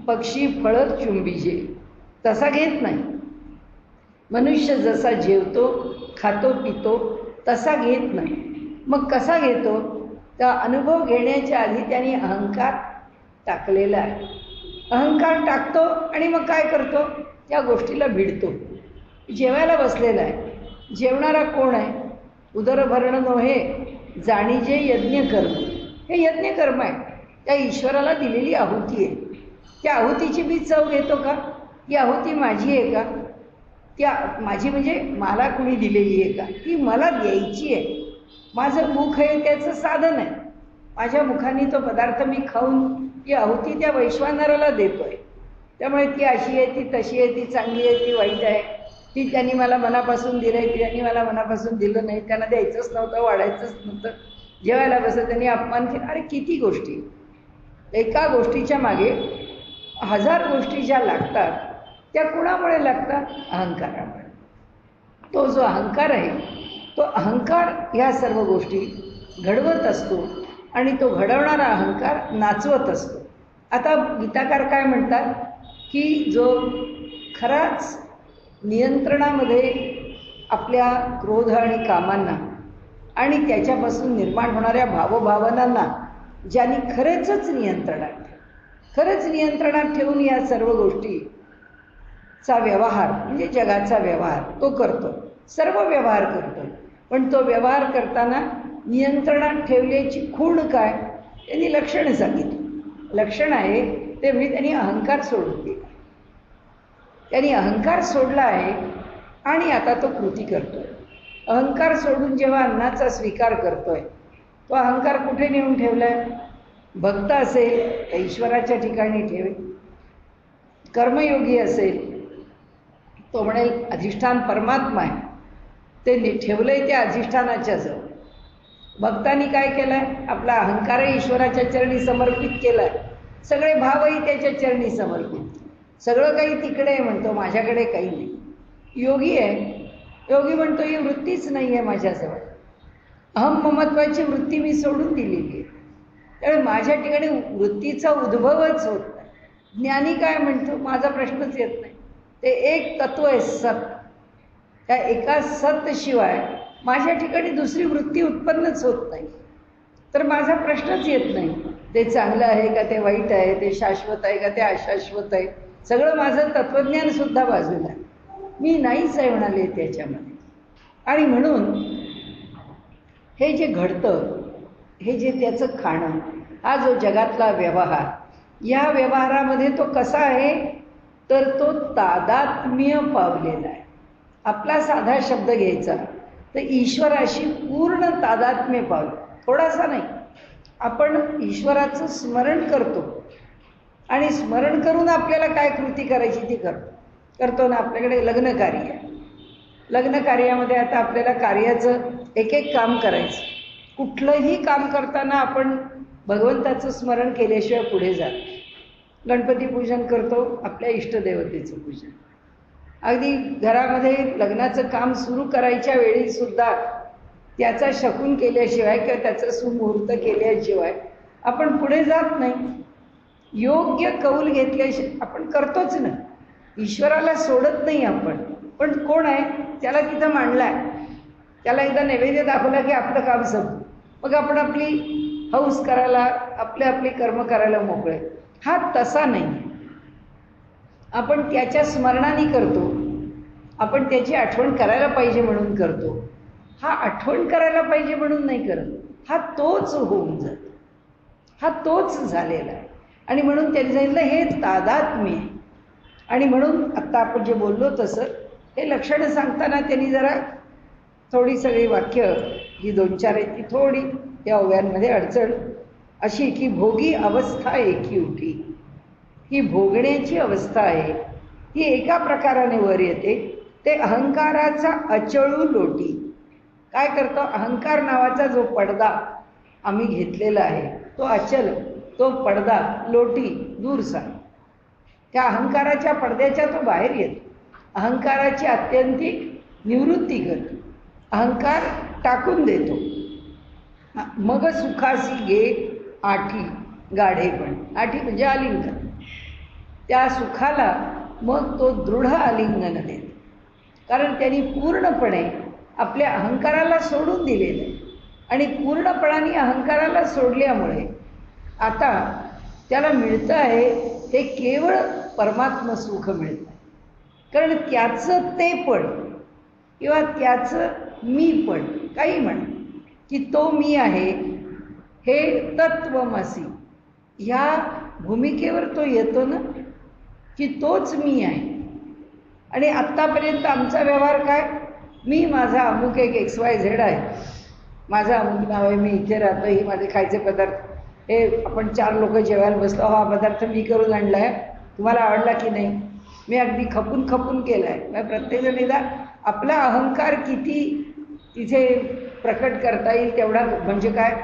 पक्षी फळं चुंबीजे तसा घेत नाही. मनुष्य जसा जेवतो, खातो, पितो तसा घेत नाही. मग कसा घेतो? त्या अनुभव घेण्याच्या आधी त्यांनी अहंकार टाकलेला आहे. अहंकार टाकतो आणि मग काय करतो? त्या गोष्टीला भिडतो. जेवायला बसलेला आहे. जेवणारा कोण आहे? उदरभरण नोहे जाणीजे यज्ञ कर्म. हे यज्ञ कर्म आहे, त्या ईश्वराला दिलेली आहुती आहे. त्या आहुतीची मी चव घेतो का? ही आहुती माझी आहे का? त्या माझी म्हणजे मला कुणी दिलेली आहे का? ती मला द्यायची आहे. माझं मुख आहे त्याचं साधन आहे. माझ्या मुखाने तो पदार्थ मी खाऊन ती आहुती त्या वैश्वानराला देतोय. त्यामुळे ती अशी आहे, ती तशी आहे, ती चांगली आहे, ती वाईट आहे, ती त्यांनी मला मनापासून दिलं आहे, त्यांनी मला मनापासून दिलं नाही, त्यांना द्यायचंच नव्हतं, वाढायचंच नव्हतं, जेवायला बसलं त्यांनी अपमान केला. अरे किती गोष्टी! एका गोष्टीच्या मागे 1000 गोष्टी ज्या लागतात त्या कुणामुळे लागतात? अहंकारामुळे. तो जो अहंकार आहे तो अहंकार ह्या सर्व गोष्टी घडवत असतो आणि तो घडवणारा अहंकार नाचवत असतो. आता गीताकार काय म्हणतात की जो खराच नियंत्रणामध्ये आपल्या क्रोध आणि कामांना आणि त्याच्यापासून निर्माण होणाऱ्या भावभावनांना ज्यांनी खरंच नियंत्रणात ठेवून या सर्व गोष्टीचा व्यवहार म्हणजे जगाचा व्यवहार तो करतो, सर्व व्यवहार करतो. पण तो व्यवहार करताना नियंत्रणात ठेवल्याची खूण काय? त्यांनी लक्षण सांगितलं. लक्षण आहे ते म्हणजे त्यांनी अहंकार सोडून दिला. त्यांनी अहंकार सोडला आहे आणि आता तो कृती करतोय. अहंकार सोडून जेव्हा अन्नाचा स्वीकार करतोय तो अहंकार कुठे नेऊन ठेवलाय? भक्त असेल तर ईश्वराच्या ठिकाणी ठेवेल. कर्मयोगी असेल तो म्हणेल अधिष्ठान परमात्मा आहे, ते ठेवलंय त्या अधिष्ठानाच्या जवळ. भक्तांनी काय केलंय? आपला अहंकारही ईश्वराच्या चरणी समर्पित केलाय, सगळे भावही त्याच्या चरणी समर्पित. सगळं काही तिकडे आहे म्हणतो, माझ्याकडे काही नाही. योगी आहे, योगी म्हणतो ही वृत्तीच नाही आहे माझ्याजवळ, अहम ममत्वाची वृत्ती मी सोडून दिलेली आहे, त्यामुळे माझ्या ठिकाणी वृत्तीचा उद्भवच होत नाही. ज्ञानी काय म्हणतो? माझा प्रश्नच येत नाही. ते एक तत्व आहे सत. त्या एका सत शिवाय माझ्या ठिकाणी दुसरी वृत्ती उत्पन्नच होत नाही, तर माझा प्रश्नच येत नाही. ते चांगलं आहे का ते वाईट आहे, ते शाश्वत आहे का ते अशाश्वत आहे, सगळं माझं तत्त्वज्ञान सुद्धा बाजूला आहे, मी नाहीच आहे म्हणाले त्याच्यामध्ये. आणि म्हणून हे जे घडतं, हे जे त्याचं खाणं, हा जो जगातला व्यवहार, या व्यवहारामध्ये तो कसा आहे तर तो तादात्म्य पावलेला आहे. आपला साधा शब्द घ्यायचा तर ईश्वराशी पूर्ण तादात्म्य पावलं, थोडासा नाही. आपण ईश्वराचं स्मरण करतो आणि स्मरण करून आपल्याला काय कृती करायची ती करतो ना. आपल्याकडे लग्न कार्य आहे, लग्न कार्यामध्ये आता आपल्याला कार्याचं एक एक काम करायचं. कुठलंही काम करताना आपण भगवंताचं स्मरण केल्याशिवाय पुढे जातो. गणपती पूजन करतो, आपल्या इष्टदेवतेचं पूजन. अगदी घरामध्ये लग्नाचं काम सुरू करायच्या वेळीसुद्धा त्याचा शकून केल्याशिवाय किंवा त्याचं सुमुहूर्त केल्याशिवाय आपण पुढे जात नाही. योग्य कौल घेतल्याशिवाय आपण करतोच ना. ईश्वराला सोडत नाही आपण, पण कोण आहे त्याला तिथं मांडलाय, त्याला एकदा नैवेद्य दाखवला की आपलं काम संपलं. मग आपण आपली हौस करायला, आपली कर्म करायला मोकळे. हा तसा नाही. आपण त्याच्या स्मरणाने करतो, आपण त्याची आठवण करायला पाहिजे म्हणून करतो. हा आठवण करायला पाहिजे म्हणून नाही करत, हा तोच होऊन जातो. हा तोच झालेला आहे. आणि म्हणून त्यांनी सांगितलं हे तादात्म्य आहे. आणि म्हणून आत्ता आपण जे बोललो तसं हे लक्षणं सांगताना त्यांनी जरा थोडी सगळी वाक्य ही 2-4 आहेत ती थोडी या ओव्यांमध्ये अडचण अशी की भोगी अवस्था एकी उठी. ही भोगण्याची अवस्था आहे, ही एका प्रकाराने वर येते. ते अहंकाराचा अचळू लोटी. काय करतो? अहंकार नावाचा जो पडदा आम्ही घेतलेला आहे तो अचल, तो पडदा लोटी दूर सांग. त्या अहंकाराच्या पडद्याच्या तो बाहेर येतो. अहंकाराची आत्यंतिक निवृत्ती करतो. अहंकार टाकून देतो. मग सुखासी घे आठी गाढेपण. आठी म्हणजे आलिंगन. त्या सुखाला मग तो दृढ आलिंगन देतो. कारण त्यांनी पूर्णपणे आपल्या अहंकाराला सोडून दिलेलं आहे. आणि पूर्णपणाने अहंकाराला सोडल्यामुळे आता त्याला मिळतं आहे ते केवळ परमात्म सुख मिळतं आहे. कारण त्याचं ते पण किंवा त्याचं मी पण काही म्हण की तो मी आहे हे तत्वमसी ह्या भूमिकेवर तो येतो ना की तोच मी आहे. आणि आत्तापर्यंत आमचा व्यवहार काय? मी माझा अमुक एक XYZ आहे, माझं अमुक नाव आहे, मी इथे राहतो, ही माझे खायचे पदार्थ, हे आपण 4 लोक जेवायला बसलो, हा पदार्थ मी करून आणला आहे, तुम्हाला आवडला की नाही, मी अगदी खपून खपून केला आहे. मग प्रत्येकजणीला आपला अहंकार किती तिथे प्रकट करता येईल तेवढा. म्हणजे काय?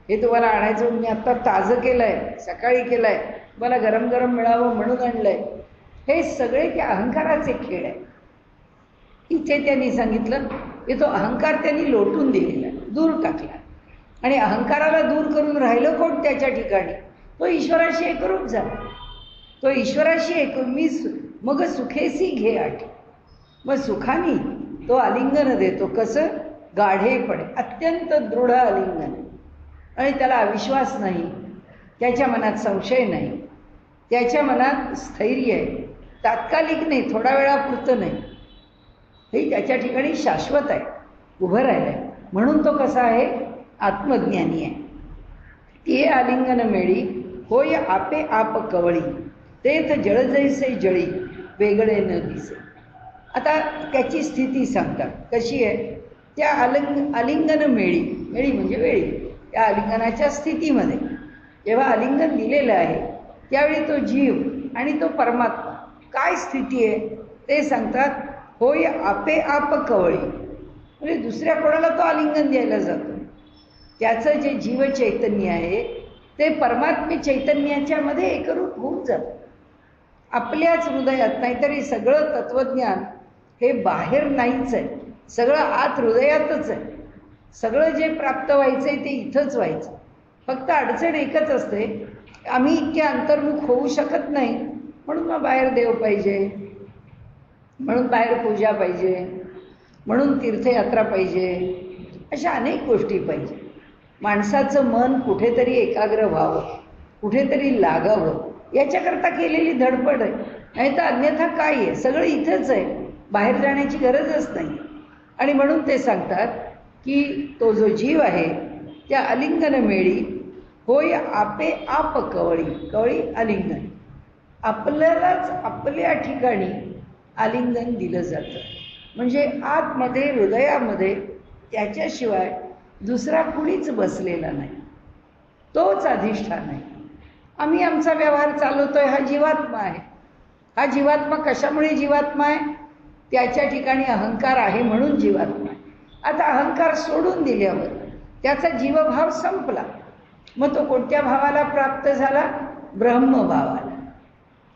हे तुम्हाला आणायचं मी आत्ता ताजं केलं आहे, सकाळी केलं आहे, तुम्हाला गरम गरम मिळावं म्हणून आणलं आहे. हे सगळे त्या अहंकाराचे खेळ आहे. इथे त्यांनी सांगितलं की तो अहंकार त्यांनी लोटून दिलेला, दूर टाकला. आणि अहंकाराला दूर करून राहिलं कोण त्याच्या ठिकाणी? तो ईश्वराशी एकरूप झाला. तो ईश्वराशी मी मग सुखेसी घे आठी. मग सुखानी तो आलिंगन देतो. कसं? गाढेपणे, अत्यंत दृढ आलिंगन. आणि त्याला अविश्वास नाही, त्याच्या मनात संशय नाही, त्याच्या मनात स्थैर्य आहे. तात्कालिक नाही, थोडा वेळापुरतं नाही, हे त्याच्या ठिकाणी शाश्वत आहे, उभं राहिलं आहे. म्हणून तो कसा आहे? आत्मज्ञानी आहे. ते आलिंगन मेळी होय आपे आप कवळी, तेथ जळ जैसे जळी वेगळे न दिसे. आता त्याची स्थिती सांगतात कशी आहे. त्या आलिंगन मेळी, मेळी म्हणजे वेळी, त्या आलिंगनाच्या स्थितीमध्ये जेव्हा आलिंगन दिलेलं आहे त्यावेळी तो जीव आणि तो परमात्मा काय स्थिती आहे ते सांगतात. होय आपे आप कवळी, म्हणजे दुसऱ्या कोणाला तो आलिंगन द्यायला जातो. त्याचं जे जीव चैतन्य आहे ते परमात्म्य चैतन्याच्या मध्ये एकरूप होऊन जातं आपल्याच हृदयात. नाहीतरी सगळं तत्वज्ञान हे बाहेर नाहीच आहे, सगळं आत हृदयातच आहे. सगळं जे प्राप्त व्हायचं आहे ते इथंच व्हायचं. फक्त अडचण एकच असते, आम्ही इतक्या अंतर्मुख होऊ शकत नाही. म्हणून मग बाहेर देव पाहिजे, म्हणून बाहेर पूजा पाहिजे, म्हणून तीर्थयात्रा पाहिजे, अशा अनेक गोष्टी पाहिजे. माणसाचं मन कुठेतरी एकाग्र व्हावं, कुठेतरी लागावं, याच्याकरता केलेली धडपड आहे. नाही तर अन्यथा काय आहे? सगळं इथंच आहे, बाहेर जाण्याची गरजच नाही. आणि म्हणून ते सांगतात की तो जो जीव आहे त्या आलिंगन मेळी होय आपे आप कवळी. कवळी आलिंगन, आपल्यालाच आपल्या ठिकाणी आलिंगन दिलं जातं. म्हणजे आतमध्ये हृदयामध्ये त्याच्याशिवाय दुसरा कुणीच बसलेला नाही, तोच अधिष्ठान आहे. आम्ही आमचा व्यवहार चालवतोय, हा जीवात्मा आहे. हा जीवात्मा कशामुळे जीवात्मा आहे? त्याच्या ठिकाणी अहंकार आहे म्हणून जीवात्मा आहे. आता अहंकार सोडून दिल्यावर त्याचा जीवभाव संपला. मग तो कोणत्या भावाला प्राप्त झाला? ब्रह्मभावाला.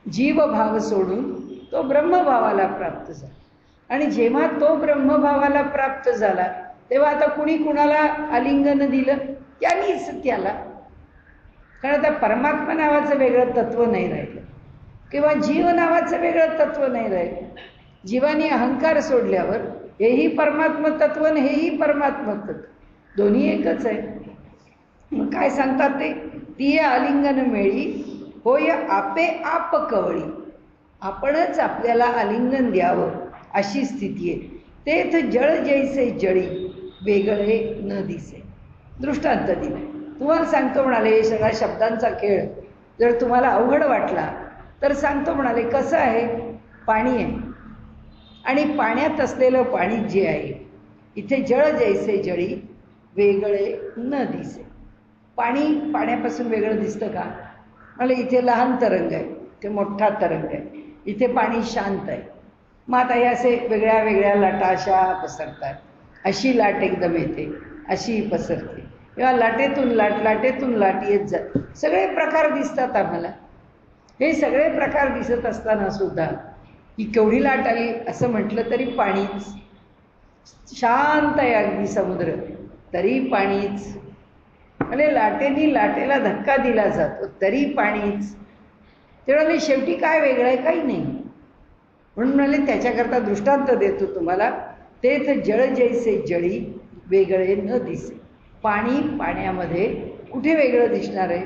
जीवभाव सोडून तो ब्रह्मभावाला प्राप्त झाला. आणि जेव्हा तो ब्रह्मभावाला प्राप्त झाला तेव्हा आता कुणी कुणाला आलिंगन दिलं? त्यांनीच त्याला. कारण आता परमात्मा नावाचं वेगळं तत्व नाही राहिलं किंवा जीव नावाचं वेगळं तत्व नाही राहिलं. जीवाने अहंकार सोडल्यावर हेही परमात्म तत्व आणि हेही परमात्म तत्व, दोन्ही एकच आहे. मग काय सांगतात ते? ती आलिंगन मेळी होय आपे आप कवळी. आपणच आपल्याला आलिंगन द्यावं अशी स्थिती आहे. तेथ जळ जैसे जळी वेगळे न दिसे. दृष्टांत दिला. तुम्हाला सांगतो म्हणाले, हे सगळा शब्दांचा खेळ जर तुम्हाला अवघड वाटला तर सांगतो म्हणाले, कसं आहे, पाणी आहे आणि पाण्यात असलेलं पाणी जे आहे, इथे जळ जैसे जळी वेगळे न दिसे. पाणी पाण्यापासून वेगळं दिसतं का? मला इथे लहान तरंग आहे, इथे मोठा तरंग आहे, इथे पाणी शांत आहे. मग आता हे असे वेगळ्या वेगळ्या लाटा अशा पसरतात. अशी लाट एकदम येते, अशी पसरते, किंवा लाटेतून लाट, लाटेतून लाट येत जात. सगळे प्रकार दिसतात आम्हाला. हे सगळे प्रकार दिसत असताना सुद्धा की केवढी लाट आली असं म्हटलं तरी पाणीच. शांत आहे अगदी समुद्र, तरी पाणीच. म्हणजे लाटेनी लाटेला धक्का दिला जातो तरी पाणीच. तेव्हा शेवटी काय वेगळं आहे? काही नाही. म्हणून म्हणाले त्याच्याकरता दृष्टांत देतो तुम्हाला. तेथ जळ जैसे जळी वेगळे न दिसे. पाणी पाण्यामध्ये कुठे वेगळं दिसणार आहे?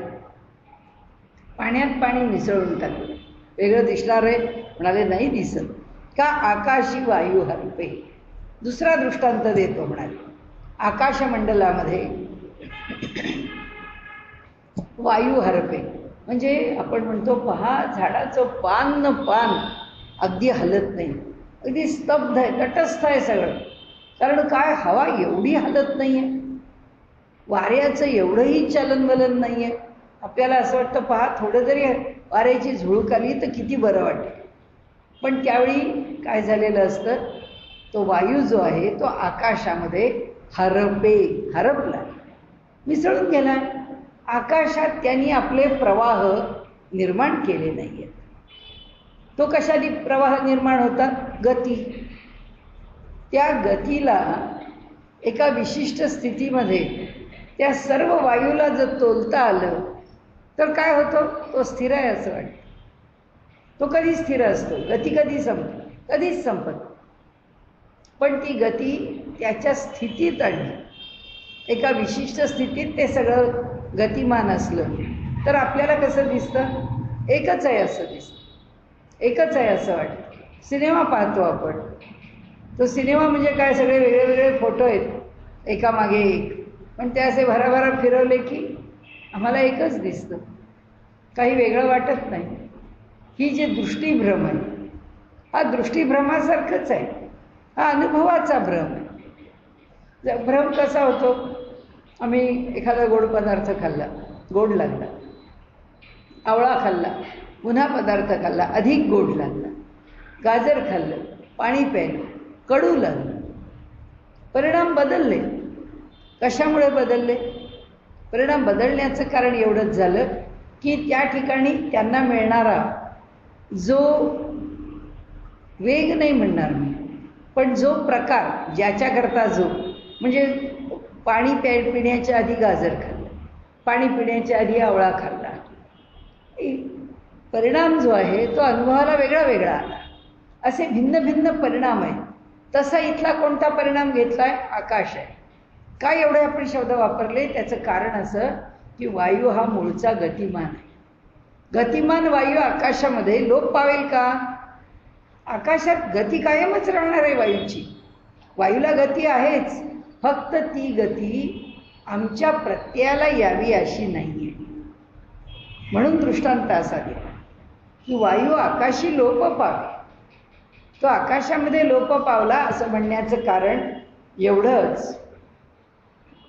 पाण्यात पाणी मिसळून टाकलं, वेगळं दिसणार आहे? म्हणाले नाही दिसत. का? आकाशी वायू हरपे. दुसरा दृष्टांत देतो म्हणाले. आकाशमंडलामध्ये वायू हरपे म्हणजे आपण म्हणतो पहा झाडाचं पान न पान अगदी हलत नाही, अगदी स्तब्ध आहे, तटस्थ आहे सगळं. कारण काय? हवा एवढी हलत नाही आहे, वाऱ्याचं एवढंही चलनवलन नाही आहे. आपल्याला असं वाटतं पहा थोडं जरी वाऱ्याची झुळूक आली तर किती बरं वाटेल. पण त्यावेळी काय झालेलं असतं, तो वायू जो आहे तो आकाशामध्ये हरपे, हरपला, मिसळून गेला. आकाशात त्यांनी आपले प्रवाह निर्माण केले नाही आहेत. तो कशाने प्रवाह निर्माण होतात? गती. त्या गतीला एका विशिष्ट स्थितीमध्ये त्या सर्व वायूला जर तोलता आलं तर काय होतं? तो स्थिर आहे असं वाटतं. तो कधी स्थिर असतो? गती कधी संपते? कधीच संपत. पण ती गती त्याच्या स्थितीत आणली, एका विशिष्ट स्थितीत ते सगळं गतिमान असलं तर आपल्याला कसं दिसतं? एकच आहे असं दिसतं, एकच आहे असं वाटतं. सिनेमा पाहतो आपण, तो सिनेमा म्हणजे काय? सगळे वेगळे वेगळे फोटो आहेत एकामागे एक, पण ते असे भराभरा फिरवले की आम्हाला एकच दिसतं, काही वेगळं वाटत नाही. ही जी दृष्टीभ्रम आहे, हा दृष्टीभ्रमासारखंच आहे, हा अनुभवाचा भ्रम आहे. भ्रम कसा होतो? आम्ही एखादा गोड पदार्थ खाल्ला, गोड लागला, आवळा खाल्ला, पुन्हा पदार्थ खाल्ला, अधिक गोड लागला, गाजर खाल्लं, पाणी प्यायलं, कडू लागलं, परिणाम बदलले. कशामुळे बदलले? परिणाम बदलण्याचं कारण एवढंच झालं की त्या ठिकाणी त्यांना मिळणारा जो वेग नाही म्हणणार मी, पण जो प्रकार, ज्याच्याकरता जो, म्हणजे पाणी पिण्याच्या आधी गाजर खाल्लं, पाणी पिण्याच्या आधी आवळा खाल्ला, परिणाम जो आहे तो अनुभवाला वेगळा वेगळा आला. असे भिन्न भिन्न परिणाम आहेत. तसा इथला कोणता परिणाम घेतलाय? आकाश आहे. काय एवढे आपण शब्द वापरले? त्याचं कारण असं की वायू हा मूळचा गतिमान आहे. गतिमान वायू आकाशामध्ये लोप पावेल का? आकाशात गती कायमच राहणार आहे वायूची. वायूला गती आहेच, फक्त ती गती आमच्या प्रत्ययाला यावी अशी नाही आहे. म्हणून दृष्टांत असा दिला की वायू आकाशी लोप पावे. तो आकाशामध्ये लोप पावला असं म्हणण्याचं कारण एवढंच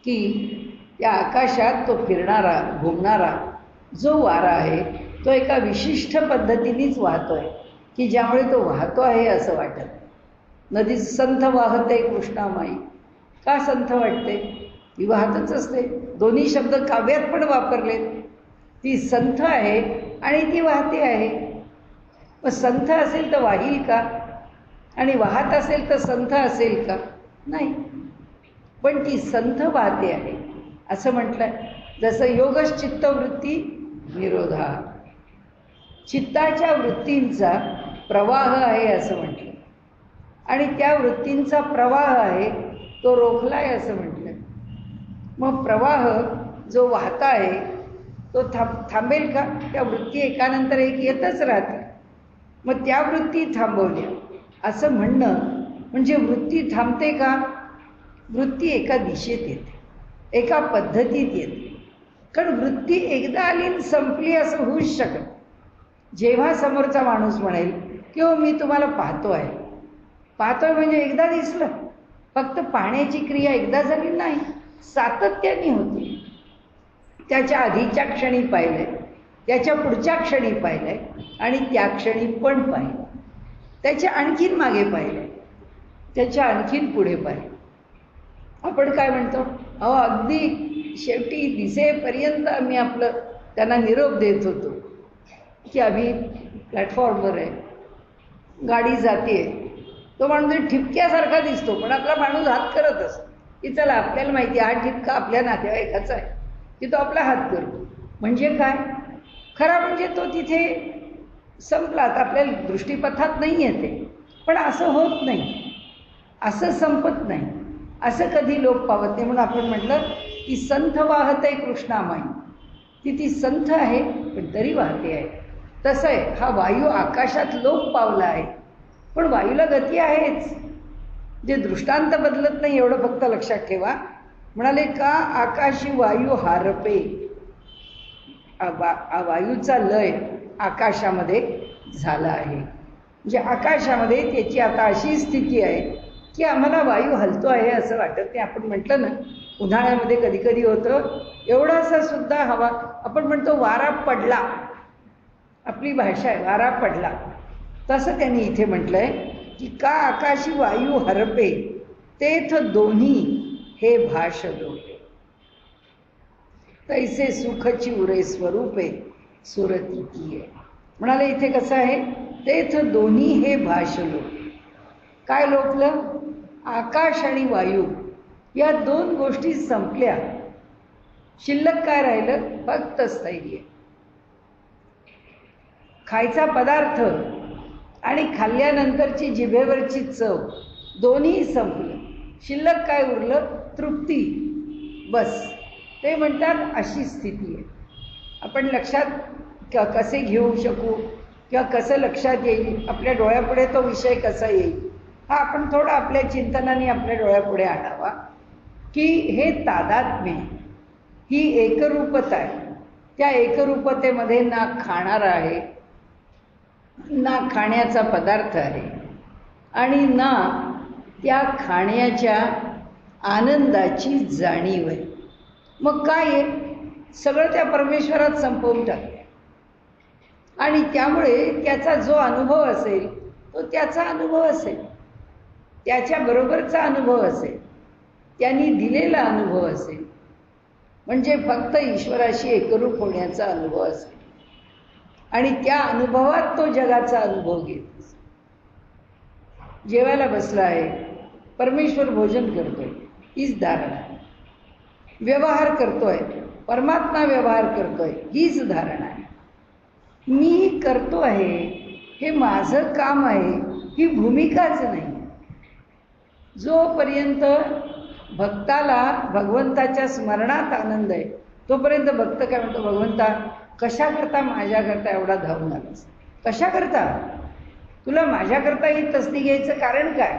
की या आकाशात तो फिरणारा, घुमणारा जो वारा आहे तो एका विशिष्ट पद्धतीनेच वाहतोय की ज्यामुळे तो वाहतो आहे असं वाटत. नदी संथ वाहते कृष्णामाई. का संथ वाटते? ती वाहतच असते. दोन्ही शब्द काव्यात पण वापरले. ती संथ आहे आणि ती वाहते आहे. मग संथ असेल तर वाहील का? आणि वाहत असेल तर संथ असेल का? नाही. पण ती संथ वाहते आहे असं म्हटलंय. जसं योगश्चित्तवृत्ती निरोधा, चित्ताच्या वृत्तींचा प्रवाह आहे असं म्हटलं. आणि त्या वृत्तींचा प्रवाह आहे तो रोखलाय असं म्हटलं. मग प्रवाह जो वाहता आहे तो थांबेल का? त्या वृत्ती एकानंतर एक येतच राहते. मग त्या वृत्ती थांबवल्या असं म्हणणं म्हणजे वृत्ती थांबते का? वृत्ती एका दिशेत येते, एका पद्धतीत येते. कारण वृत्ती एकदा आली आणि संपली असं होऊच शकत. जेव्हा समोरचा माणूस म्हणेल की हो मी तुम्हाला पाहतोय, पाहतोय म्हणजे एकदा दिसलं, फक्त पाहण्याची क्रिया एकदा झाली नाही, सातत्याने होती. त्याच्या आधीच्या क्षणी पाहिलंय, त्याच्या पुढच्या क्षणी पाहिलंय आणि त्या क्षणी पण पाहिलं, त्याच्या आणखीन मागे पाहिलंय, त्याच्या आणखीन पुढे पाहिलं. आपण काय म्हणतो, अहो अगदी शेवटी दिसेपर्यंत आम्ही आपलं त्यांना निरोप देत होतो की आम्ही प्लॅटफॉर्मवर आहे, गाडी जाते, तो माणूस ठिपक्यासारखा दिसतो पण आपला माणूस हात करत असतो की चला आपल्याला माहिती आहे हा ठिपका आपल्या नातेवाईकाचा आहे की तो आपला हात करतो. म्हणजे काय, खरा म्हणजे तो तिथे संपला, आता आपल्या दृष्टीपथात नाही येते. पण असं होत नाही, असं संपत नाही, असं कधी लोक पावत नाही. म्हणून आपण म्हटलं की संथ वाहते कृष्णामाई, ती संथ आहे पण तरी वाहते आहे. तसं आहे, हा वायू आकाशात लोप पावला आहे पण वायूला गती आहेच. जे दृष्टांत बदलत नाही एवढं फक्त लक्षात ठेवा. म्हणाले का आकाशी वायू हारपे, वायूचा लय आकाशामध्ये झाला आहे. म्हणजे आकाशामध्ये त्याची आता अशी स्थिती आहे की आम्हाला वायू हलतो आहे असं वाटत नाही. आपण म्हटलं ना उन्हाळ्यामध्ये कधी कधी होतं एवढासा सुद्धा हवा, आपण म्हणतो वारा पडला, आपली भाषा आहे वारा पडला. तसं त्यांनी इथे म्हटलंय की का आकाशी वायू हरपे तेथ दोन्ही हे भाष लोटे, तैसे सुखची उरे स्वरूपे सुरती किये. म्हणाले इथे कसं आहे, तेथ दोन्ही हे भाष लोटे. काय लोटलं, आकाश आणि वायू या दोन गोष्टी संपल्या, शिल्लक काय राहिलं, फक्त स्थैर्य. खायचा पदार्थ आणि खाल्ल्यानंतरची जिभेवरची चव दोन्ही संपलं, शिल्लक काय उरलं, तृप्ती, बस. ते म्हणतात अशी स्थिती आहे. आपण लक्षात कसे घेऊ शकू किंवा कसं लक्षात येईल, आपल्या डोळ्यापुढे तो विषय कसा येईल, हा आपण थोडा आपल्या चिंतनाने आपल्या डोळ्यापुढे आणावा. की हे तादात्म्य, ही एकरूपता आहे. त्या एकरूपतेमध्ये ना खाणारा आहे, ना खाण्याचा पदार्थ आहे आणि ना त्या खाण्याच्या आनंदाची जाणीव आहे. मग काय आहे, सगळं त्या परमेश्वरात संपवून टाकलं. आणि त्यामुळे त्याचा जो अनुभव असेल तो त्याचा अनुभव असेल, त्याच्याबरोबरचा अनुभव असेल, त्यांनी दिलेला अनुभव असेल, म्हणजे फक्त ईश्वराशी एकरूप होण्याचा अनुभव असेल. आणि त्या अनुभवात तो जगाचा अनुभव घेत. जेवायला बसला आहे, परमेश्वर भोजन करतोय, हीच धारणा. व्यवहार करतोय, परमात्मा व्यवहार करतोय, हीच धारणा आहे. मी करतो आहे, हे माझं काम आहे, ही भूमिकाच नाही. जोपर्यंत भक्ताला भगवंताच्या स्मरणात आनंद आहे तोपर्यंत भक्त काय म्हणतो, भगवंता कशाकरता माझ्याकरता एवढा धावून आलास, कशाकरता, तुला माझ्याकरता ही तसदी घ्यायचं कारण काय,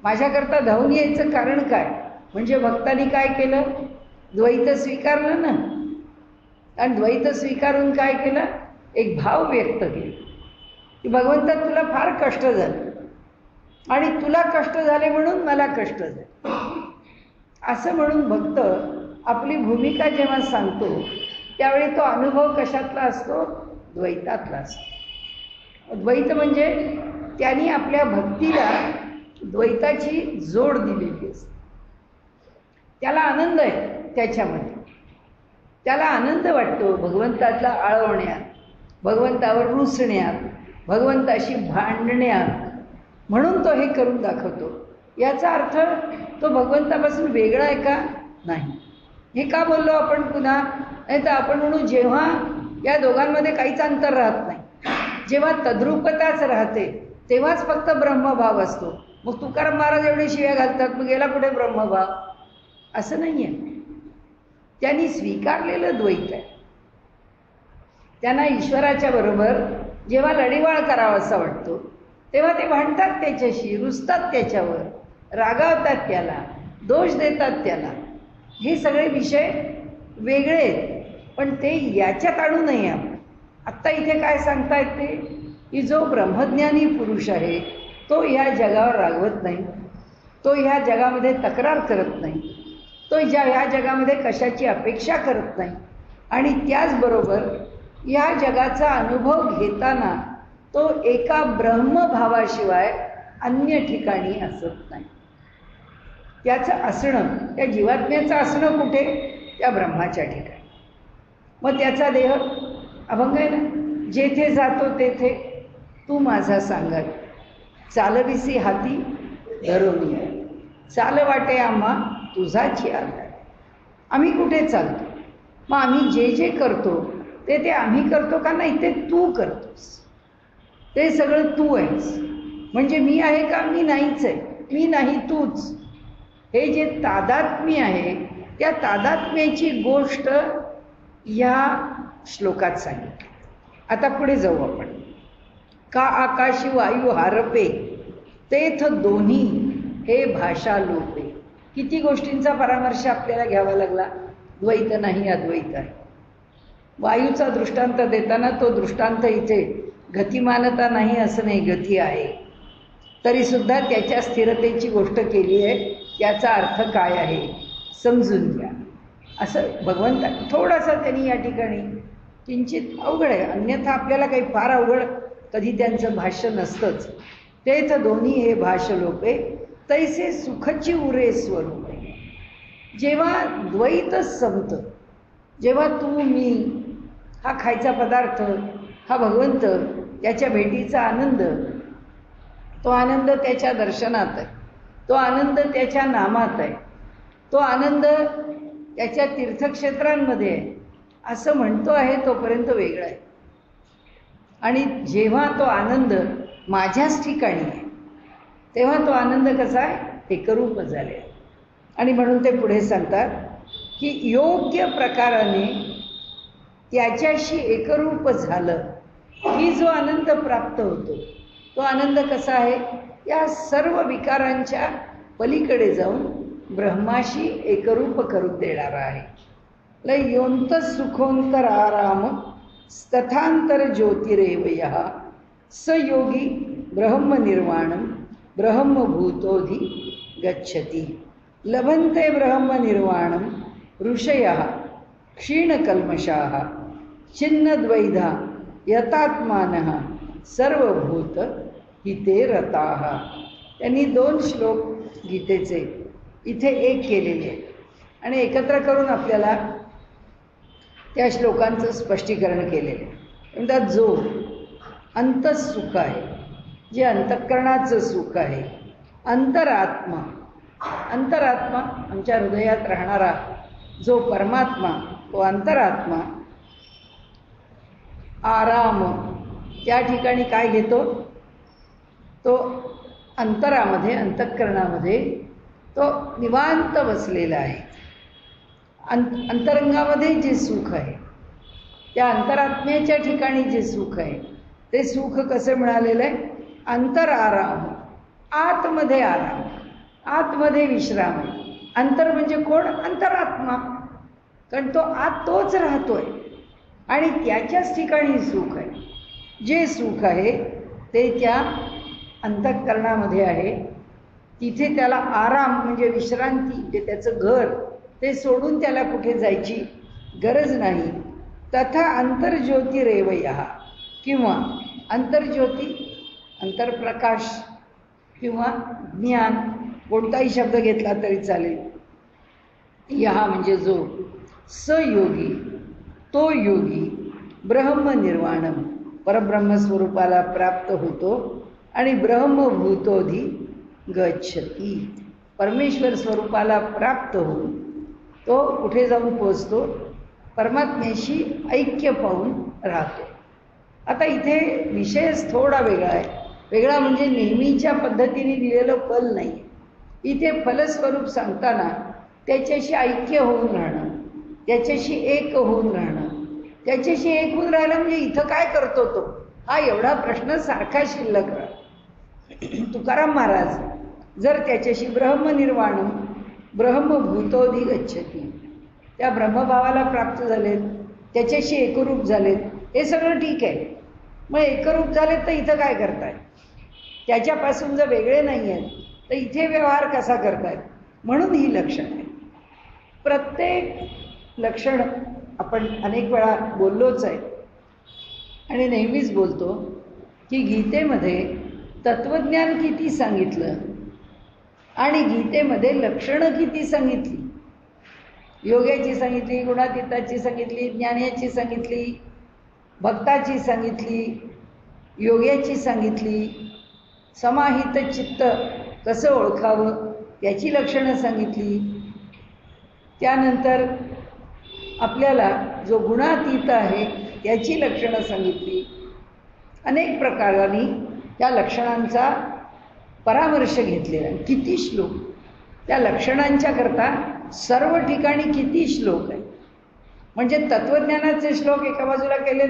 माझ्याकरता धावून यायचं कारण काय. म्हणजे भक्तांनी काय केलं, द्वैत स्वीकारलं ना, आणि द्वैत स्वीकारून काय केलं, एक भाव व्यक्त केला की भगवंता तुला फार कष्ट झालं आणि तुला कष्ट झाले म्हणून मला कष्ट झाले. असं म्हणून भक्त आपली भूमिका जेव्हा सांगतो त्यावेळी तो अनुभव कशातला असतो, द्वैतातला असतो. द्वैत म्हणजे त्यांनी आपल्या भक्तीला द्वैताची जोड दिलेली असते. त्याला आनंद आहे त्याच्यामध्ये, त्याला आनंद वाटतो भगवंतातला आळवण्यात, भगवंतावर रुसण्यात, भगवंताशी भांडण्यात, म्हणून तो हे करून दाखवतो. याचा अर्थ तो भगवंतापासून वेगळा आहे का, नाही. हे का बोललो आपण पुन्हा, नाही तर आपण म्हणू जेव्हा या दोघांमध्ये काहीच अंतर राहत नाही, जेव्हा तद्रूपताच राहते तेव्हाच फक्त ब्रह्मभाव असतो. मग तुकाराम महाराज एवढे शिव्या घालतात, मग गेला कुठे ब्रह्मभाव, असं नाही आहे. त्यांनी स्वीकारलेलं द्वैत आहे. त्यांना ईश्वराच्या बरोबर जेव्हा लढीवाळ करावा असा वाटतो तेव्हा ते भांडतात त्याच्याशी, रुसतात त्याच्यावर, रागावतात त्याला, दोष देतात त्याला. हे सगळे विषय वेगळे आहेत. पण ते याच्यात आणू नये आपण. आत्ता इथे काय सांगतायत ते, की जो ब्रह्मज्ञानी पुरुष आहे तो ह्या जगावर रागवत नाही, तो ह्या जगामध्ये तक्रार करत नाही, तो ह्या जगामध्ये कशाची अपेक्षा करत नाही, आणि त्याचबरोबर या जगाचा अनुभव घेताना तो एका ब्रह्मभावाशिवाय अन्य ठिकाणी असत नाही. त्याचं असणं, त्या जीवात्म्याचं असणं कुठे? त्या ब्रह्माच्या ठिकाणी. मग त्याचा देह अभंग आहे ना, जेथे जातो तेथे तू माझा सांगाल, चालविसी हाती धरून, चाल वाटे आम्हा तुझाची आधार. आम्ही कुठे चालतो? मग आम्ही जे जे करतो ते आम्ही करतो का? नाही, ते तू करतोस. ते सगळं तू आहेस. म्हणजे मी आहे का? मी नाहीच आहे. मी नाही, तूच. हे जे तादात्म्य आहे, त्या तादात्म्याची गोष्ट या श्लोकात सांगितली. आता पुढे जाऊ आपण. का आकाशी वायू हारपे, तेथ दोन्ही हे भाषा लोपे. किती गोष्टींचा परामर्श आपल्याला घ्यावा लागला. द्वैत नाही, अद्वैत आहे. वायूचा दृष्टांत देताना तो दृष्टांत इथे गतिमानता नाही असं नाही, गती आहे. तरीसुद्धा त्याच्या स्थिरतेची गोष्ट केली आहे. त्याचा अर्थ काय आहे समजून घ्या. असं भगवंता थोडासा त्यांनी या ठिकाणी किंचित अवघड आहे, अन्यथा आपल्याला काही फार अवघड कधी त्यांचं भाष्य नसतंच. तेच दोन्ही हे भाष्य लोपे, तैसे सुखची उरे स्वरूपे. जेव्हा द्वैतच संपतं, जेव्हा तू मी, हा खायचा पदार्थ, हा भगवंत, त्याच्या भेटीचा आनंद, तो आनंद त्याच्या दर्शनात आहे, तो आनंद त्याच्या नामात आहे, तो आनंद त्याच्या तीर्थक्षेत्रांमध्ये आहे, असं म्हणतो आहे तोपर्यंत वेगळा आहे. आणि जेव्हा तो आनंद माझ्याच ठिकाणी आहे तेव्हा तो आनंद कसा आहे? एकरूप झाले. आणि म्हणून ते पुढे सांगतात की योग्य प्रकाराने त्याच्याशी एकरूप झालं की जो आनंद प्राप्त होतो तो आनंद कसा आहे? या सर्व विकारांच्या पलीकडे जाऊन ब्रह्माशी एकरूप करून देणारा आहे. लय योंत सुखोंतर आराम तथांतर ज्योतिरेवयः स योगी ब्रह्मनिर्वाणं ब्रह्मभूतोधि गच्छति. लभन्ते ब्रह्मनिर्वाणं ऋषयः क्षीणकल्मषाः छिन्नद्वैधा यतात्मानः सर्वभूत हिते रताः. त्यांनी 2 श्लोक गीतेचे इथे एक केलेले आहेत आणि एकत्र करून आपल्याला त्या श्लोकांचं स्पष्टीकरण केलेलं आहे. म्हणतात जो अंतःसुख आहे, जे अंतःकरणाचं सुख आहे, अंतरात्मा, अंतरात्मा आमच्या हृदयात राहणारा जो परमात्मा, तो अंतरात्मा आराम त्या ठिकाणी काय घेतो? तो अंतरामध्ये, अंतःकरणामध्ये तो निवांत बसलेला आहे. अंतरंगामध्ये जे सुख आहे, त्या अंतरात्म्याच्या ठिकाणी जे सुख आहे, ते सुख कसं मिळालेलं आहे? अंतर आराम, आतमध्ये आराम, आतमध्ये विश्राम. अंतर म्हणजे कोण? अंतरात्मा. कारण तो आत तोच राहतोय आणि त्याच्याच ठिकाणी सुख आहे. जे सुख आहे ते त्या अंतःकरणामध्ये आहे. तिथे त्याला आराम म्हणजे विश्रांती, जे त्याचं घर, ते सोडून त्याला कुठे जायची गरज नाही. तथा अंतर्ज्योतिरेवयः किंवा अंतर्ज्योती, अंतर्प्रकाश किंवा ज्ञान, कोणताही शब्द घेतला तरी चालेल. यहा म्हणजे जो, स योगी तो योगी, ब्रह्मनिर्वाणम परब्रह्मस्वरूपाला प्राप्त होतो आणि ब्रह्मभूतोधि गच्छति परमेश्वर स्वरूपाला प्राप्त होऊन तो कुठे जाऊन पोचतो? परमात्म्याशी ऐक्य पाहून राहतो. आता इथे विषयच थोडा वेगळा आहे. वेगळा म्हणजे नेहमीच्या पद्धतीने दिलेलं फल नाही. इथे फलस्वरूप सांगताना त्याच्याशी ऐक्य होऊन राहणं, त्याच्याशी एक होऊन राहणं. त्याच्याशी एक होऊन राहिलं म्हणजे इथं काय करतो तो? हा एवढा प्रश्न सारखा शिल्लक राहतो. तुकाराम महाराज जर त्याच्याशी ब्रह्मनिर्वाण ब्रह्मभूतोधि गच्छति, त्या ब्रह्मभावाला प्राप्त झालेत, त्याच्याशी एकरूप झालेत, हे सगळं ठीक आहे. मग एकरूप झालेत तर इथं काय करताय? त्याच्यापासून जर वेगळे नाही आहेत तर इथे व्यवहार कसा करतायत? म्हणून ही लक्षणं आहेत. प्रत्येक लक्षण आपण अनेक वेळा बोललोच आहे आणि नेहमीच बोलतो की गीतेमध्ये तत्वज्ञान किती सांगितलं आणि गीतेमध्ये लक्षणं किती सांगितली. योग्याची सांगितली, गुणातीताची सांगितली, ज्ञानाची सांगितली, भक्ताची सांगितली, योग्याची सांगितली, समाहित चित्त कसं ओळखावं याची लक्षणं सांगितली. त्यानंतर आपल्याला जो गुणातीत आहे याची लक्षणं सांगितली. अनेक प्रकारांनी त्या लक्षणांचा परामर्श घेतलेला. किती श्लोक त्या लक्षणांच्या करता, सर्व ठिकाणी किती श्लोक आहे. म्हणजे तत्वज्ञानाचे श्लोक एका बाजूला केले,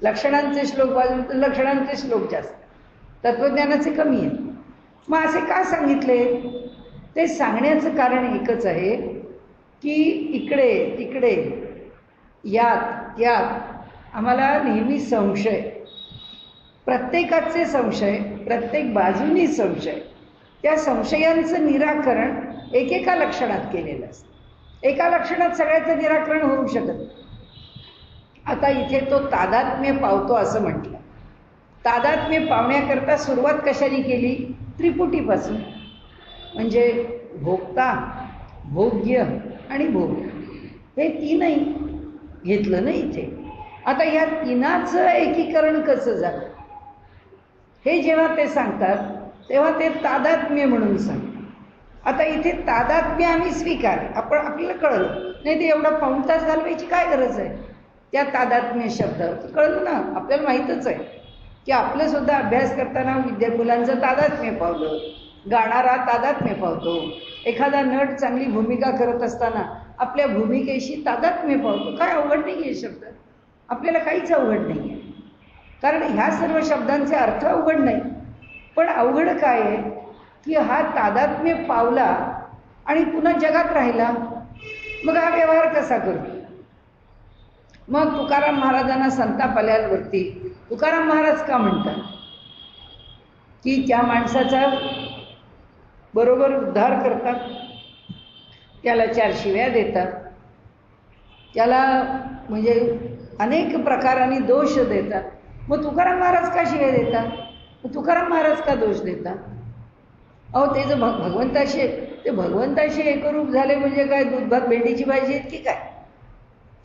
लक्षणांचे श्लोक बाजूला, लक्षणांचे श्लोक जास्त, तत्वज्ञानाचे कमी आहेत. मग असे का सांगितले? ते सांगण्याचं कारण एकच आहे की इकडे तिकडे यात त्यात आम्हाला नेहमी संशय, प्रत्येकाचे संशय, प्रत्येक बाजूनी संशय, त्या संशयांचं निराकरण एकेका लक्षणात केलेलं असतं. एका लक्षणात सगळ्याचं निराकरण होऊ शकत. आता इथे तो तादात्म्य पावतो असं म्हटलं. तादात्म्य पावण्याकरता सुरुवात कशाने केली? त्रिपुटीपासून. म्हणजे भोक्ता, भोग्य आणि भोग, हे तीनही घेतलं ना इथे. आता ह्या तिनाचं एकीकरण कसं झालं हे जेव्हा ते सांगतात तेव्हा ते तादात्म्य म्हणून सांगतात. आता इथे तादात्म्य आम्ही स्वीकार, आपण आपल्याला कळलं नाही ते एवढा पाऊण तास घालवायची काय गरज आहे त्या तादात्म्य शब्दावर? कळलं ना, आपल्याला माहीतच आहे की आपलं सुद्धा अभ्यास करताना मुलांचं तादात्म्य पावलं, गाणारा तादात्म्य पावतो, एखादा नट चांगली भूमिका करत असताना आपल्या भूमिकेशी तादात्म्य पावतो. काय अवघड नाही आहे शब्द, आपल्याला काहीच अवघड नाही आहे, कारण ह्या सर्व शब्दांचे अर्थ अवघड नाही. पण अवघड काय आहे की हा तादात्म्य पावला आणि पुन्हा जगात राहिला, मग हा व्यवहार कसा करतो? मग तुकाराम महाराजांना संताप आल्यावरती तुकाराम महाराज का म्हणतात की त्या माणसाचा बरोबर उद्धार करतात, त्याला 4 शिव्या देतात, त्याला म्हणजे अनेक प्रकारांनी दोष देतात. मग तुकाराम महाराज का शिव्या देतात? तुकाराम महाराज का दोष देतात? अहो ते जर भगवंताशी, ते भगवंताशी एकरूप झाले म्हणजे काय दूध भात भेंडीची भाजी आहेत की काय?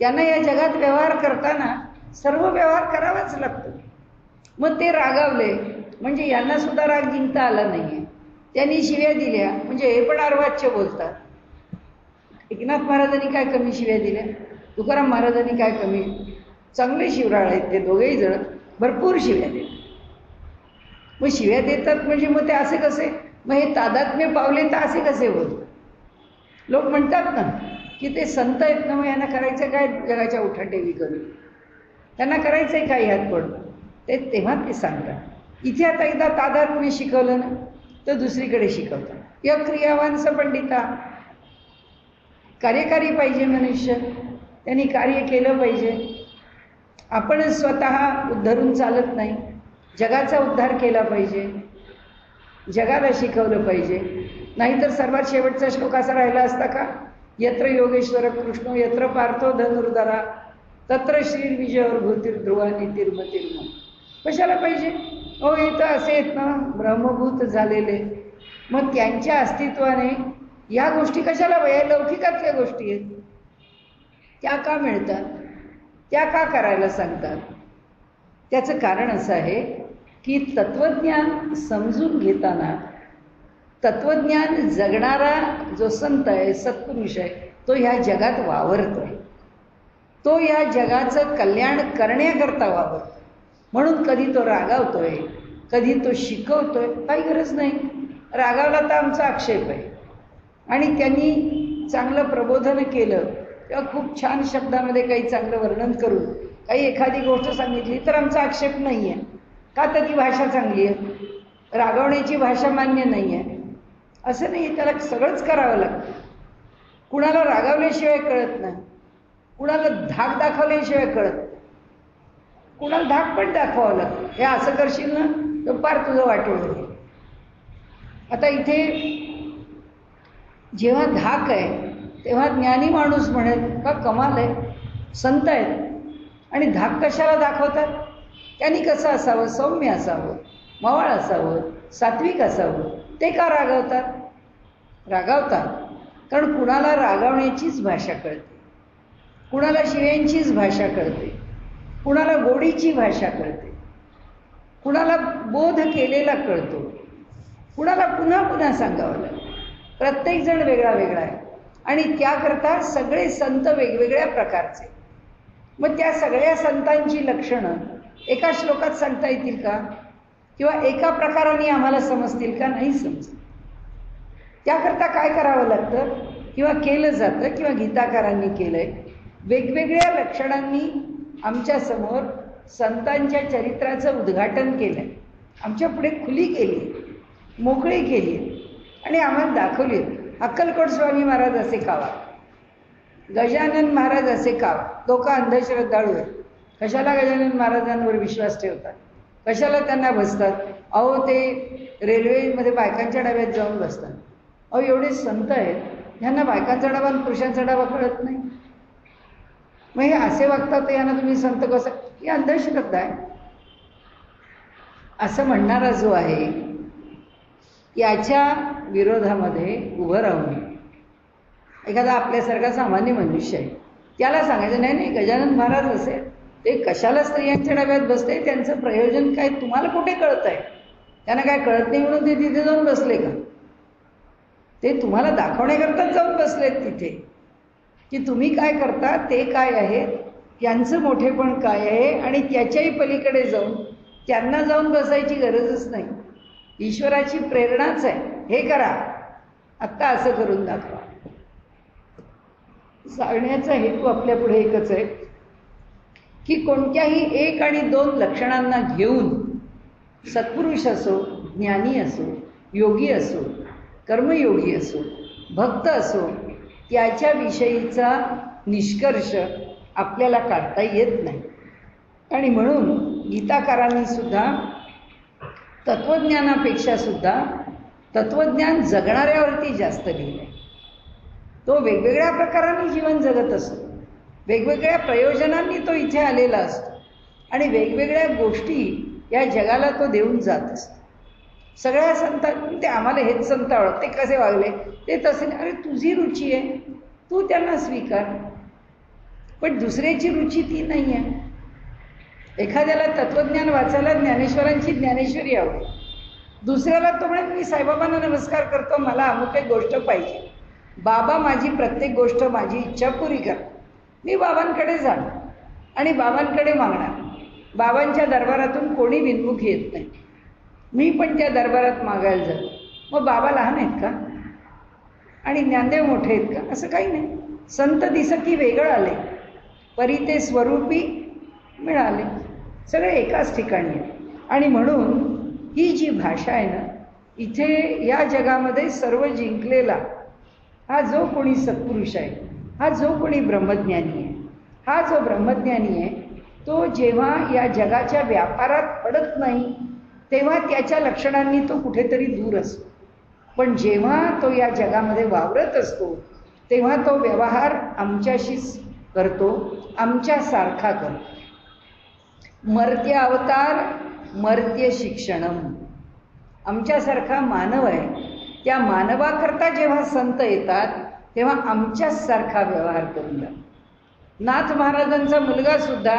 त्यांना या जगात व्यवहार करताना सर्व व्यवहार करावाच लागतो. मग ते रागावले म्हणजे यांना सुद्धा राग जिंकता आला नाहीये, त्यांनी शिव्या दिल्या म्हणजे हे पण अर्वाच्य बोलतात. एकनाथ महाराजांनी काय कमी शिव्या दिल्या? तुकाराम महाराजांनी काय कमी? चांगले शिवराळ आहेत ते दोघेही जण, भरपूर शिव्या देतात. मग शिव्या देतात म्हणजे मग ते असे कसे? मग हे तादात्म्य पावले तर असे कसे होत? लोक म्हणतात ना की ते संत आहेत ना, मग यांना करायचं काय जगाच्या उठाठेवी करून? त्यांना करायचं आहे काय ह्यात पडून? ते तेव्हा ते सांगतात. इथे आता एकदा तादात्म्य शिकवलं ना तर दुसरीकडे शिकवतात. या क्रियावांस पंडिता, कार्यकारी पाहिजे मनुष्य, त्यांनी कार्य केलं पाहिजे. आपण स्वतः उद्धरून चालत नाही, जगाचा उद्धार केला पाहिजे, जगाला शिकवलं पाहिजे. नाहीतर सर्वात शेवटचा श्लोक असा राहिला असता का? यत्र योगेश्वर कृष्ण यत्र पार्थो धनुर्धरा तत्र श्री विजयर भूतिर्ध्रुवा नीतिर्मतिर्म. कशाला पाहिजे? हो इथं असे आहेत ना ब्रह्मभूत झालेले, मग त्यांच्या अस्तित्वाने या गोष्टी कशाला पाहिजे? लौकिकातल्या गोष्टी आहेत, त्या का मिळतात? त्या का करायला सांगतात? त्याचं कारण असं आहे की तत्वज्ञान समजून घेताना, तत्वज्ञान जगणारा जो संत आहे, सत्पुरुष आहे, तो ह्या जगात वावरतोय, तो या जगाचं कल्याण करण्याकरता वावरतोय. म्हणून कधी तो रागावतोय, कधी तो शिकवतोय, काही गरज नाही. रागावला तर आमचा आक्षेप आहे. आणि त्यांनी चांगलं प्रबोधन केलं तेव्हा खूप छान शब्दामध्ये काही चांगलं वर्णन करून काही एखादी गोष्ट सांगितली तर आमचा आक्षेप नाही आहे. का? तर ती भाषा चांगली आहे, रागवण्याची भाषा मान्य नाही आहे असं नाही. त्याला सगळंच करावं लागतं. कुणाला रागावल्याशिवाय कळत नाही, कुणाला धाक दाखवल्याशिवाय कळत, कुणाला धाक पण दाखवावं लागतं. हे असं करशील ना तर पार तुझं वाटोळ होईल. आता इथे जेव्हा धाक आहे तेव्हा ज्ञानी माणूस म्हणेल का कमाल आहे, संत आहेत आणि धाक कशाला दाखवतात? त्यांनी कसं असावं, सौम्य असावं, मवाळ असावं, सात्विक असावं. ते का रागावतात? रागावतात कारण कुणाला रागावण्याचीच भाषा कळते, कुणाला शिव्यांचीच भाषा कळते, कुणाला गोडीची भाषा कळते, कुणाला बोध केलेला कळतो, कुणाला पुन्हा पुन्हा सांगावं लागतं. प्रत्येकजण वेगळा वेगळा आहे आणि त्याकरता सगळे संत वेगवेगळ्या प्रकारचे. मग त्या सगळ्या संतांची लक्षणं एका श्लोकात सांगता येतील का? किंवा एका प्रकाराने आम्हाला समजतील का? नाही समजत. त्याकरता काय करावं लागतं किंवा केलं जातं किंवा गीताकारांनी केलंय, वेगवेगळ्या लक्षणांनी आमच्यासमोर संतांच्या चरित्राचं उद्घाटन केलंय, आमच्या पुढे खुली केली, मोकळी केली आणि आम्हाला दाखवली. अक्कलकोट स्वामी महाराज असे कावा, गजानन महाराज असे कावा. लोक अंधश्रद्धाळू आहेत. कशाला गजानन महाराजांवर विश्वास ठेवतात, कशाला त्यांना बसतात? अहो ते रेल्वेमध्ये बायकांच्या डब्यात जाऊन बसतात. अहो एवढे संत आहेत, ह्यांना बायकांचा डबा आणि पुरुषांचा डबा कळत नाही. मग हे असे वागतात, यांना तुम्ही संत कसं? ही अंधश्रद्धा आहे. असं म्हणणारा जो आहे याच्या विरोधामध्ये उभं राहून एखादा आपल्यासारखा सामान्य मनुष्य आहे त्याला सांगायचं नाही नाही गजानन महाराज असे ते कशाला स्त्रियांच्या डब्यात बसते, त्यांचं प्रयोजन काय तुम्हाला कुठे कळत आहे? त्यांना काय कळत नाही म्हणून ते तिथे जाऊन बसले का? ते तुम्हाला दाखवण्याकरताच जाऊन बसलेत तिथे की तुम्ही काय करता, ते काय आहे, यांचं मोठेपण काय आहे आणि त्याच्याही पलीकडे जाऊन त्यांना जाऊन बसायची गरजच नाही. ईश्वराची प्रेरणाच आहे, हे करा, आत्ता असं करून दाखवा. सांगण्याचा हेतू आपल्या पुढे एकच आहे की कोणत्याही एक आणि दोन लक्षणांना घेऊन सत्पुरुष असो, ज्ञानी असो, योगी असो, कर्मयोगी असो, भक्त असो, त्याच्याविषयीचा निष्कर्ष आपल्याला काढता येत नाही. आणि म्हणून गीताकारांनी सुद्धा तत्त्वज्ञानापेक्षा सुद्धा तत्त्वज्ञान जगणाऱ्यावरती जास्त लिहिलं. तो वेगवेगळ्या प्रकारांनी जीवन जगत असतो, वेगवेगळ्या प्रयोजनांनी तो इथे आलेला असतो आणि वेगवेगळ्या गोष्टी या जगाला तो देऊन जात असतो. सगळ्या संतांनी ते आम्हाला हेच संत आवडत, ते कसे वागले, ते तसे नाही. अरे तुझी रुची आहे, तू त्यांना स्वीकार, पण दुसऱ्याची रुची ती नाही आहे. एखाद्याला तत्त्वज्ञान वाचायला ज्ञानेश्वरांची ज्ञानेश्वरी आवडते, दुसऱ्याला तो म्हणेल मी साईबाबांना नमस्कार करतो, मला अमुक एक गोष्ट पाहिजे, बाबा माझी प्रत्येक गोष्ट माझी इच्छा पुरी कर. मी बाबांकडे जाणार आणि बाबांकडे मागणार. बाबांच्या दरबारातून कोणी विनमुख येत नाही, मी पण त्या दरबारात मागायला जातो. मग बाबा लहान आहेत का आणि ज्ञानदेव मोठे आहेत का? असं काही नाही. संत दिस की वेगळं आले, परी ते स्वरूपी मिळाले, सगळे एकाच ठिकाणी आहे. आणि म्हणून ही जी भाषा आहे ना, इथे या जगामध्ये सर्व जिंकलेला हा जो कोणी सत्पुरुष आहे, हा जो कोणी ब्रह्मज्ञानी आहे, हा जो ब्रह्मज्ञानी आहे तो जेव्हा या जगाच्या व्यापारात पडत नाही तेव्हा त्याच्या लक्षणांनी तो कुठेतरी दूर असतो. पण जेव्हा तो या जगामध्ये वावरत असतो तेव्हा तो व्यवहार आमच्याशीच करतो, आमच्यासारखा करतो. मर्त्य अवतार मर्त्य शिक्षणम. आमच्यासारखा मानव आहे, त्या मानवाकरता जेव्हा संत येतात तेव्हा आमच्यासारखा व्यवहार करून जातो. नाथ महाराजांचा मुलगा सुद्धा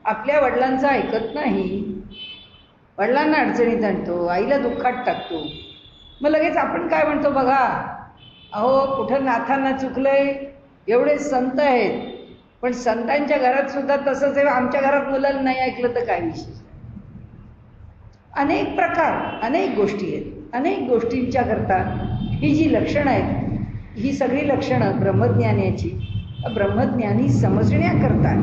आपल्या वडिलांचं ऐकत नाही, वडिलांना अडचणीत आणतो, आईला दुःखात टाकतो. मग लगेच आपण काय म्हणतो, बघा अहो कुठं नाथांना चुकलंय, एवढे संत आहेत. पण संतांच्या घरात सुद्धा तसंच आहे, आमच्या घरात मुलांना नाही ऐकलं तर काय विशेष. अनेक प्रकार, अनेक गोष्टी आहेत. अनेक गोष्टींच्या करता ही जी लक्षणं आहेत, ही सगळी लक्षणं ब्रह्मज्ञानाची, ब्रह्मज्ञानी समजण्याकरता,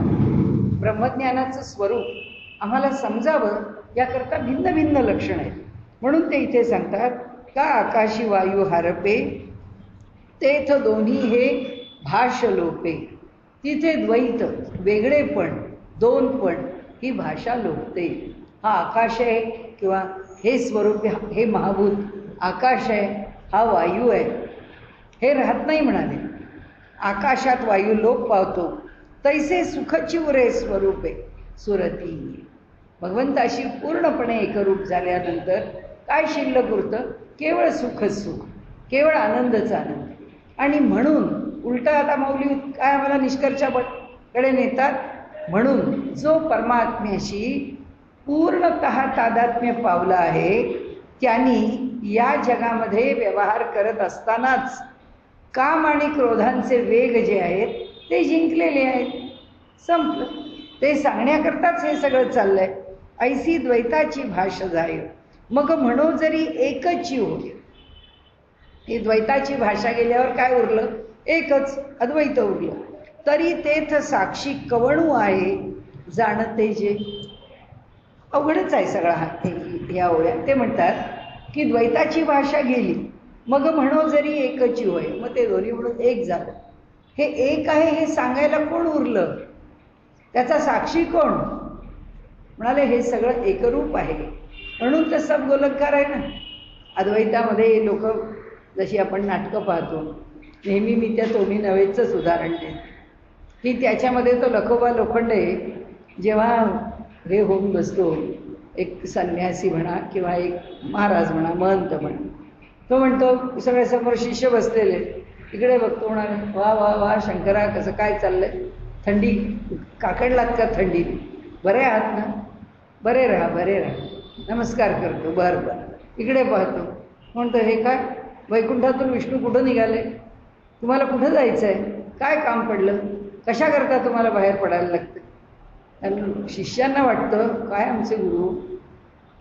ब्रह्मज्ञानाचं स्वरूप आम्हाला समजावं याकरता भिन्न भिन्न लक्षणं आहेत. म्हणून ते इथे सांगतात का आकाशी वायू हारपे तेथ दोन्ही हे भाष लोपे. तिथे द्वैत, वेगळेपण, दोनपण ही भाषा लोकते. हा आकाश आहे किंवा हे स्वरूप, हे महाभूत आकाश आहे, हा वायू आहे, हे राहत नाही म्हणाले. आकाशात वायू लोप पावतो, तैसे सुखची उरे स्वरूपे सुरती. भगवंताशी पूर्णपणे एकरूप झाल्यानंतर काय शिल्लक उरतं? केवळ सुखच सुख, केवळ आनंदच आनंद. आणि म्हणून उलटा आता मौली काय आम्हाला निष्कर्षाकडे नेतात. म्हणून जो परमात्म्याशी पूर्णतः तादात्म्य पावला आहे त्यांनी या जगामध्ये व्यवहार करत असतानाच काम आणि क्रोधांचे वेग जे आहेत ते जिंकलेले आहेत. संपलं. ते सांगण्याकरताच हे सगळं चाललंय. ऐसी द्वैताची भाषा जाय मग म्हणो जरी एकची होय. ही द्वैताची भाषा गेल्यावर काय उरलं? एकच, अद्वैत उरलं. तरी तेथ साक्षी कवणू आहे जाणते जे. अवघडच आहे सगळा हा ह्या ओळ्या. ते म्हणतात की द्वैताची भाषा गेली मग म्हणो जरी एकची होय. मग ते दोन्ही म्हणून एक झालं. हे एक आहे हे सांगायला कोण उरलं? त्याचा साक्षी कोण? म्हणाले हे सगळं एकरूप आहे म्हणून तर सब गोलंकार आहे ना. अद्वैतामध्ये लोक जशी आपण नाटकं पाहतो, नेहमी मी त्या तोमी नव्हेचंच उदाहरण देते की त्याच्यामध्ये तो लखोबा लोखंडे जेव्हा हे होऊन बसतो, एक संन्यासी म्हणा किंवा एक महाराज म्हणा, महंत म्हणा, तो म्हणतो सगळ्यासमोर शिष्य बसलेले, इकडे बघतो, म्हणाले वा वा वा शंकरा कसं काय चाललंय? थंडी काकडलात का? थंडी बरे आहात ना? बरे राहा, बरे राहा. नमस्कार करतो. बरं बरं. इकडे पाहतो, म्हणतो हे काय वैकुंठातून विष्णू कुठं निघाले? तुम्हाला कुठं जायचं आहे? काय काम पडलं? कशा करता तुम्हाला बाहेर पडायला लागतं? आणि शिष्यांना वाटतं काय आमचे गुरु,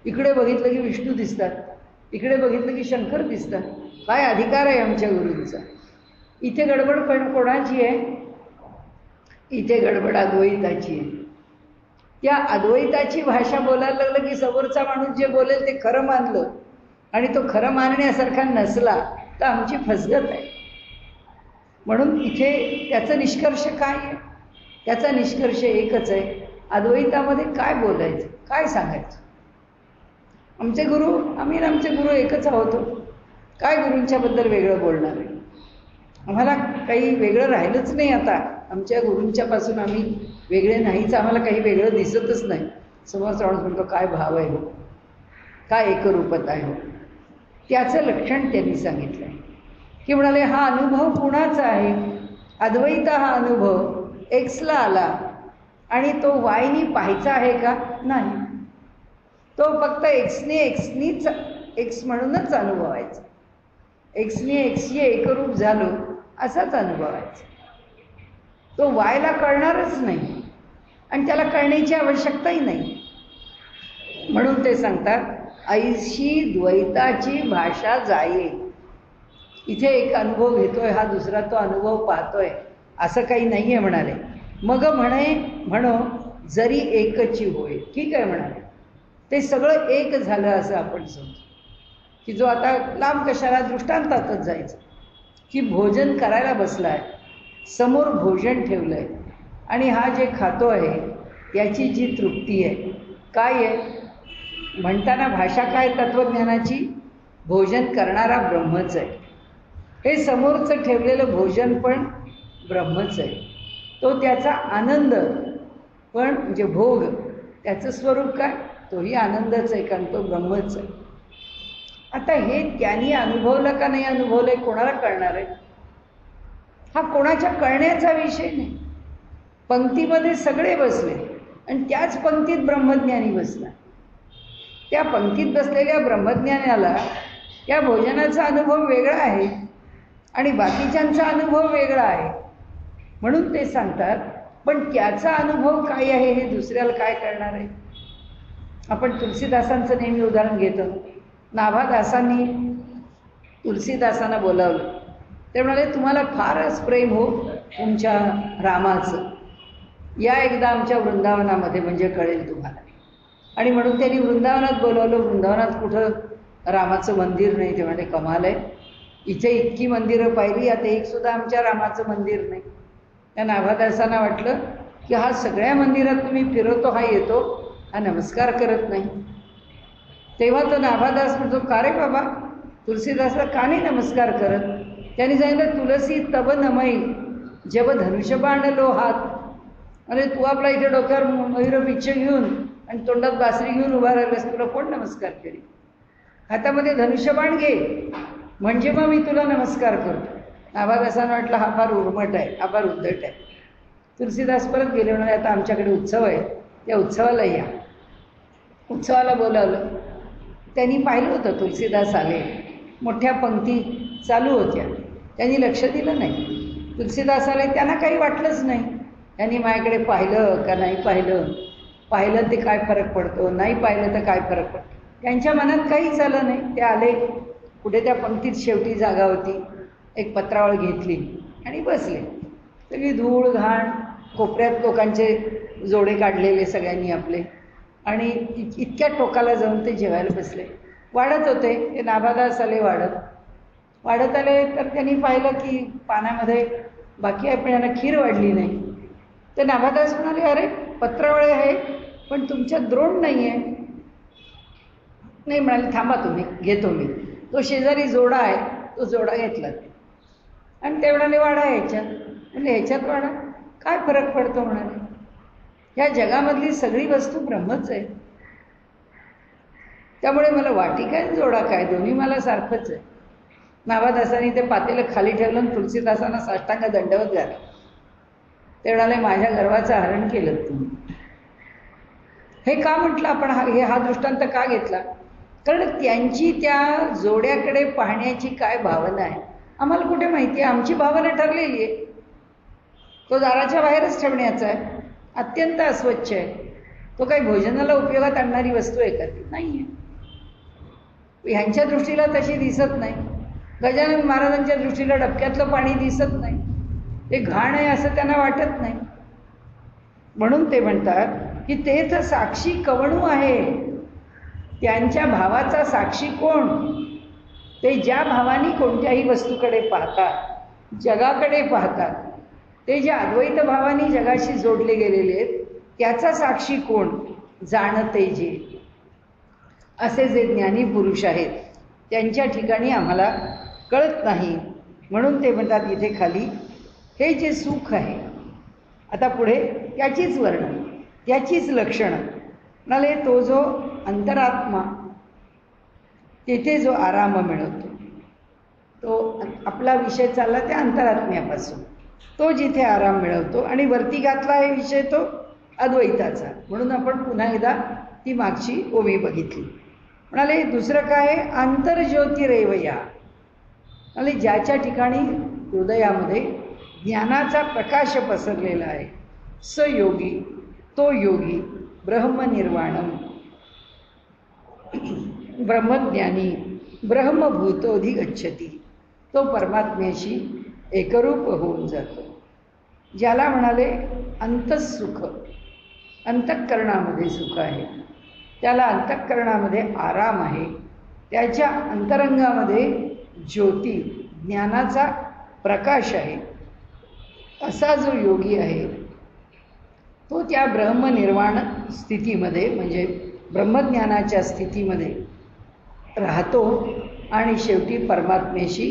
इकडे बघितलं की विष्णू दिसतात, इकडे बघितलं की शंकर दिसतात, काय अधिकार आहे आमच्या गुरूंचा? इथे गडबड पण कोणाची आहे? इथे गडबड अद्वैताची आहे. त्या अद्वैताची भाषा बोलायला लागलं की समोरचा माणूस जे बोलेल ते खरं मानलं आणि तो खरं मानण्यासारखा नसला तर आमची फसगत आहे. म्हणून इथे त्याचा निष्कर्ष काय आहे? त्याचा निष्कर्ष एकच आहे, अद्वैतामध्ये काय बोलायचं, काय सांगायचं? आमचे गुरु, आम्ही आमचे गुरु एकच आहोत. काय गुरूंच्याबद्दल वेगळं बोलणार आहे? आम्हाला काही वेगळं राहिलंच नाही. आता आमच्या गुरूंच्यापासून आम्ही वेगळे नाहीच, आम्हाला काही वेगळं दिसतच नाही. समोरचा माणूस म्हणतो काय भाव आहे हो, काय एकरूपता आहे हो. त्याचं लक्षण त्यांनी सांगितलं आहे की म्हणाले हा अनुभव कुणाचा आहे? अद्वैत हा अनुभव एक्सला आला आणि तो वायनी पाहायचा आहे का? नाही. तो फक्त एक्सनीच एक्स म्हणूनच अनुभवायचा. एक्सनी एक्सशी एकरूप झालो असाच अनुभवायचा. तो वायला कळणारच नाही आणि त्याला कळण्याची आवश्यकताही नाही. म्हणून ते सांगतात ऐशी द्वैताची भाषा जाये. इथे एक अनुभव घेतोय, हा दुसरा तो अनुभव पाहतोय, असं काही नाही आहे म्हणाले. मग म्हणो जरी एकची होय. ठीक आहे म्हणाले, ते सगळं एक झालं असं आपण समजू की जो आता लांब कशाला दृष्टांतातच जायचं की भोजन करायला बसलाय, समोर भोजन ठेवलंय आणि हा जे खातो आहे याची जी तृप्ती आहे काय आहे? म्हणताना भाषा काय तत्वज्ञानाची? भोजन करणारा ब्रह्मच आहे. हे समोरचं ठेवलेलं भोजन पण ब्रह्मच आहे. तो त्याचा आनंद पण म्हणजे भोग, त्याचं स्वरूप काय? तोही आनंदच आहे कारण तो ब्रह्मच आहे. आता हे त्यांनी अनुभवलं का नाही अनुभवलंय कोणाला कळणार आहे? हा कोणाच्या कळण्याचा विषय नाही. पंक्तीमध्ये सगळे बसले आणि त्याच पंक्तीत ब्रह्मज्ञानी बसला. त्या पंक्तीत बसलेल्या ब्रह्मज्ञानाला या भोजनाचा अनुभव वेगळा आहे आणि बाकीच्यांचा अनुभव वेगळा आहे. म्हणून ते सांगतात पण त्याचा अनुभव काय आहे हे दुसऱ्याला काय कळणार आहे? आपण तुलसीदासांचं नेहमी उदाहरण घेतो. नाभादासांनी तुलसीदासांना बोलावलं. ते म्हणाले तुम्हाला फारच प्रेम हो तुमच्या रामाचं, या एकदा आमच्या वृंदावनामध्ये म्हणजे कळेल तुम्हाला. आणि म्हणून त्यांनी वृंदावनात बोलावलं. वृंदावनात कुठं रामाचं मंदिर नाही. ते म्हणाले कमाल आहे, इथे इतकी मंदिरं पाहिली आता एक सुद्धा आमच्या रामाचं मंदिर नाही. त्या नाभादासांना वाटलं की हा सगळ्या मंदिरात तुम्ही फिरवतो, हा येतो, हा नमस्कार करत नाही. तेव्हा तो नाभादास म्हणतो, का रे बाबा, तुलसीदासला का नाही नमस्कार करत? त्यांनी सांगितलं, तुलसी तब नमई जब धनुष्यबाण लोहात. अरे तू आपला इथे डोक्यावर मयूर पिच्छ घेऊन आणि तोंडात बासरी घेऊन उभा राहिलास, तुला कोण नमस्कार करेल? हातामध्ये धनुष्यबाण घे म्हणजे मग मी तुला नमस्कार करतो. नाभादासांना वाटलं हा फार उर्मट आहे, हा फार उद्धट आहे. तुलसीदास परत गेले, म्हणाले आता आमच्याकडे उत्सव आहे, त्या उत्सवाला या. उत्सवाला बोलावलं. त्यांनी पाहिलं होतं तुलसीदास आले, मोठ्या पंक्ती चालू होत्या, त्यांनी लक्ष दिलं नाही. तुलसीदास आले, त्यांना काही वाटलंच नाही. त्यांनी माझ्याकडे पाहिलं का नाही पाहिलं, पाहिलं ते काय फरक पडतो, नाही पाहिलं तर काय फरक पडतो, त्यांच्या मनात काहीच आलं नाही. ते आले, कुठे त्या पंक्तीत शेवटी जागा होती, एक पत्रावळ घेतली आणि बसले. सगळी धूळ घाण, कोपऱ्यात लोकांचे जोडे काढलेले सगळ्यांनी आपले, आणि इतक्या टोकाला जाऊन ते जेवायला बसले. वाढत होते, ते नाभादास आले, वाढत आले तर त्यांनी पाहिलं की पानामध्ये बाकी आपल्याला खीर वाढली नाही. ते नाभादास म्हणाले, अरे पत्रावळे आहे पण तुमच्यात द्रोण नाही आहे. नाही म्हणाले, थांबा तुम्ही, घेतो मी. तो शेजारी जोडा आहे, तो जोडा घेतला ते, आणि ते म्हणाले वाढा ह्याच्यात. म्हणजे ह्याच्यात वाढा, काय फरक पडतो म्हणाले, ह्या जगामधली सगळी वस्तू ब्रह्मच आहे, त्यामुळे मला वाटी काय जोडा काय, दोन्ही मला सारखंच आहे. नाभादासांनी ते पातेलं खाली ठेवलं आणि तुलसीदासांना साष्टांग दंडवत घातला. ते म्हणाले, माझ्या गर्वाचं हरण केलं तुम्ही. हे का म्हटलं आपण, हा दृष्टांत का घेतला? कारण त्यांची त्या जोड्याकडे पाहण्याची काय भावना आहे आम्हाला कुठे माहिती आहे. आमची भावना ठरलेली आहे, तो दाराच्या बाहेरच ठेवण्याचा आहे, अत्यंत अस्वच्छ आहे, तो काही भोजनाला उपयोगात आणणारी वस्तू आहे का? ती नाही आहे. ह्यांच्या दृष्टीला तशी दिसत नाही. गजानन महाराजांच्या दृष्टीला डबक्यातलं पाणी दिसत नाही, ते घाण आहे असं त्यांना वाटत नाही. म्हणून ते म्हणतात की तेच साक्षी कवणू आहे. त्यांच्या भावाचा साक्षी कोण? ते ज्या भावानी कोणत्याही वस्तूकडे पाहतात, जगाकडे पाहतात, ते ज्या अद्वैत भावानी जगाशी जोडले गेलेले आहेत, त्याचा साक्षी कोण? जाणते जे, असे जे ज्ञानी पुरुष आहेत त्यांच्या ठिकाणी आम्हाला कळत नाही. म्हणून ते म्हणतात इथे खाली, हे जे सुख आहे, आता पुढे त्याचीच वर्णन, त्याचीच लक्षणं म्हणाले. तो जो अंतरात्मा, तेथे जो आराम मिळवतो, तो आपला विषय चालला त्या अंतरात्म्यापासून, तो जिथे आराम मिळवतो, आणि वरती घातला आहे विषय तो अद्वैताचा. म्हणून आपण पुन्हा एकदा ती मागची ओवी बघितली. म्हणाले दुसरं काय? आंतरज्योतिरेवया. म्हणाले ज्याच्या ठिकाणी हृदयामध्ये ज्ञानाचा प्रकाश पसरलेला आहे, स योगी, तो योगी, ब्रह्मनिर्वाणम, ब्रह्मज्ञानी, ब्रह्मभूतोधिगच्छति, तो परमात्म्याशी एकरूप होऊन जातो. ज्याला म्हणाले अंतःसुख, अंतःकरणामध्ये सुख आहे, त्याला अंतःकरणामध्ये आराम आहे, त्याच्या अंतरंगामध्ये ज्योती, ज्ञानाचा प्रकाश आहे, असा जो योगी आहे तो त्या ब्रह्मनिर्वाण स्थितीमध्ये, म्हणजे ब्रह्मज्ञानाच्या स्थितीमध्ये राहतो आणि शेवटी परमात्म्याशी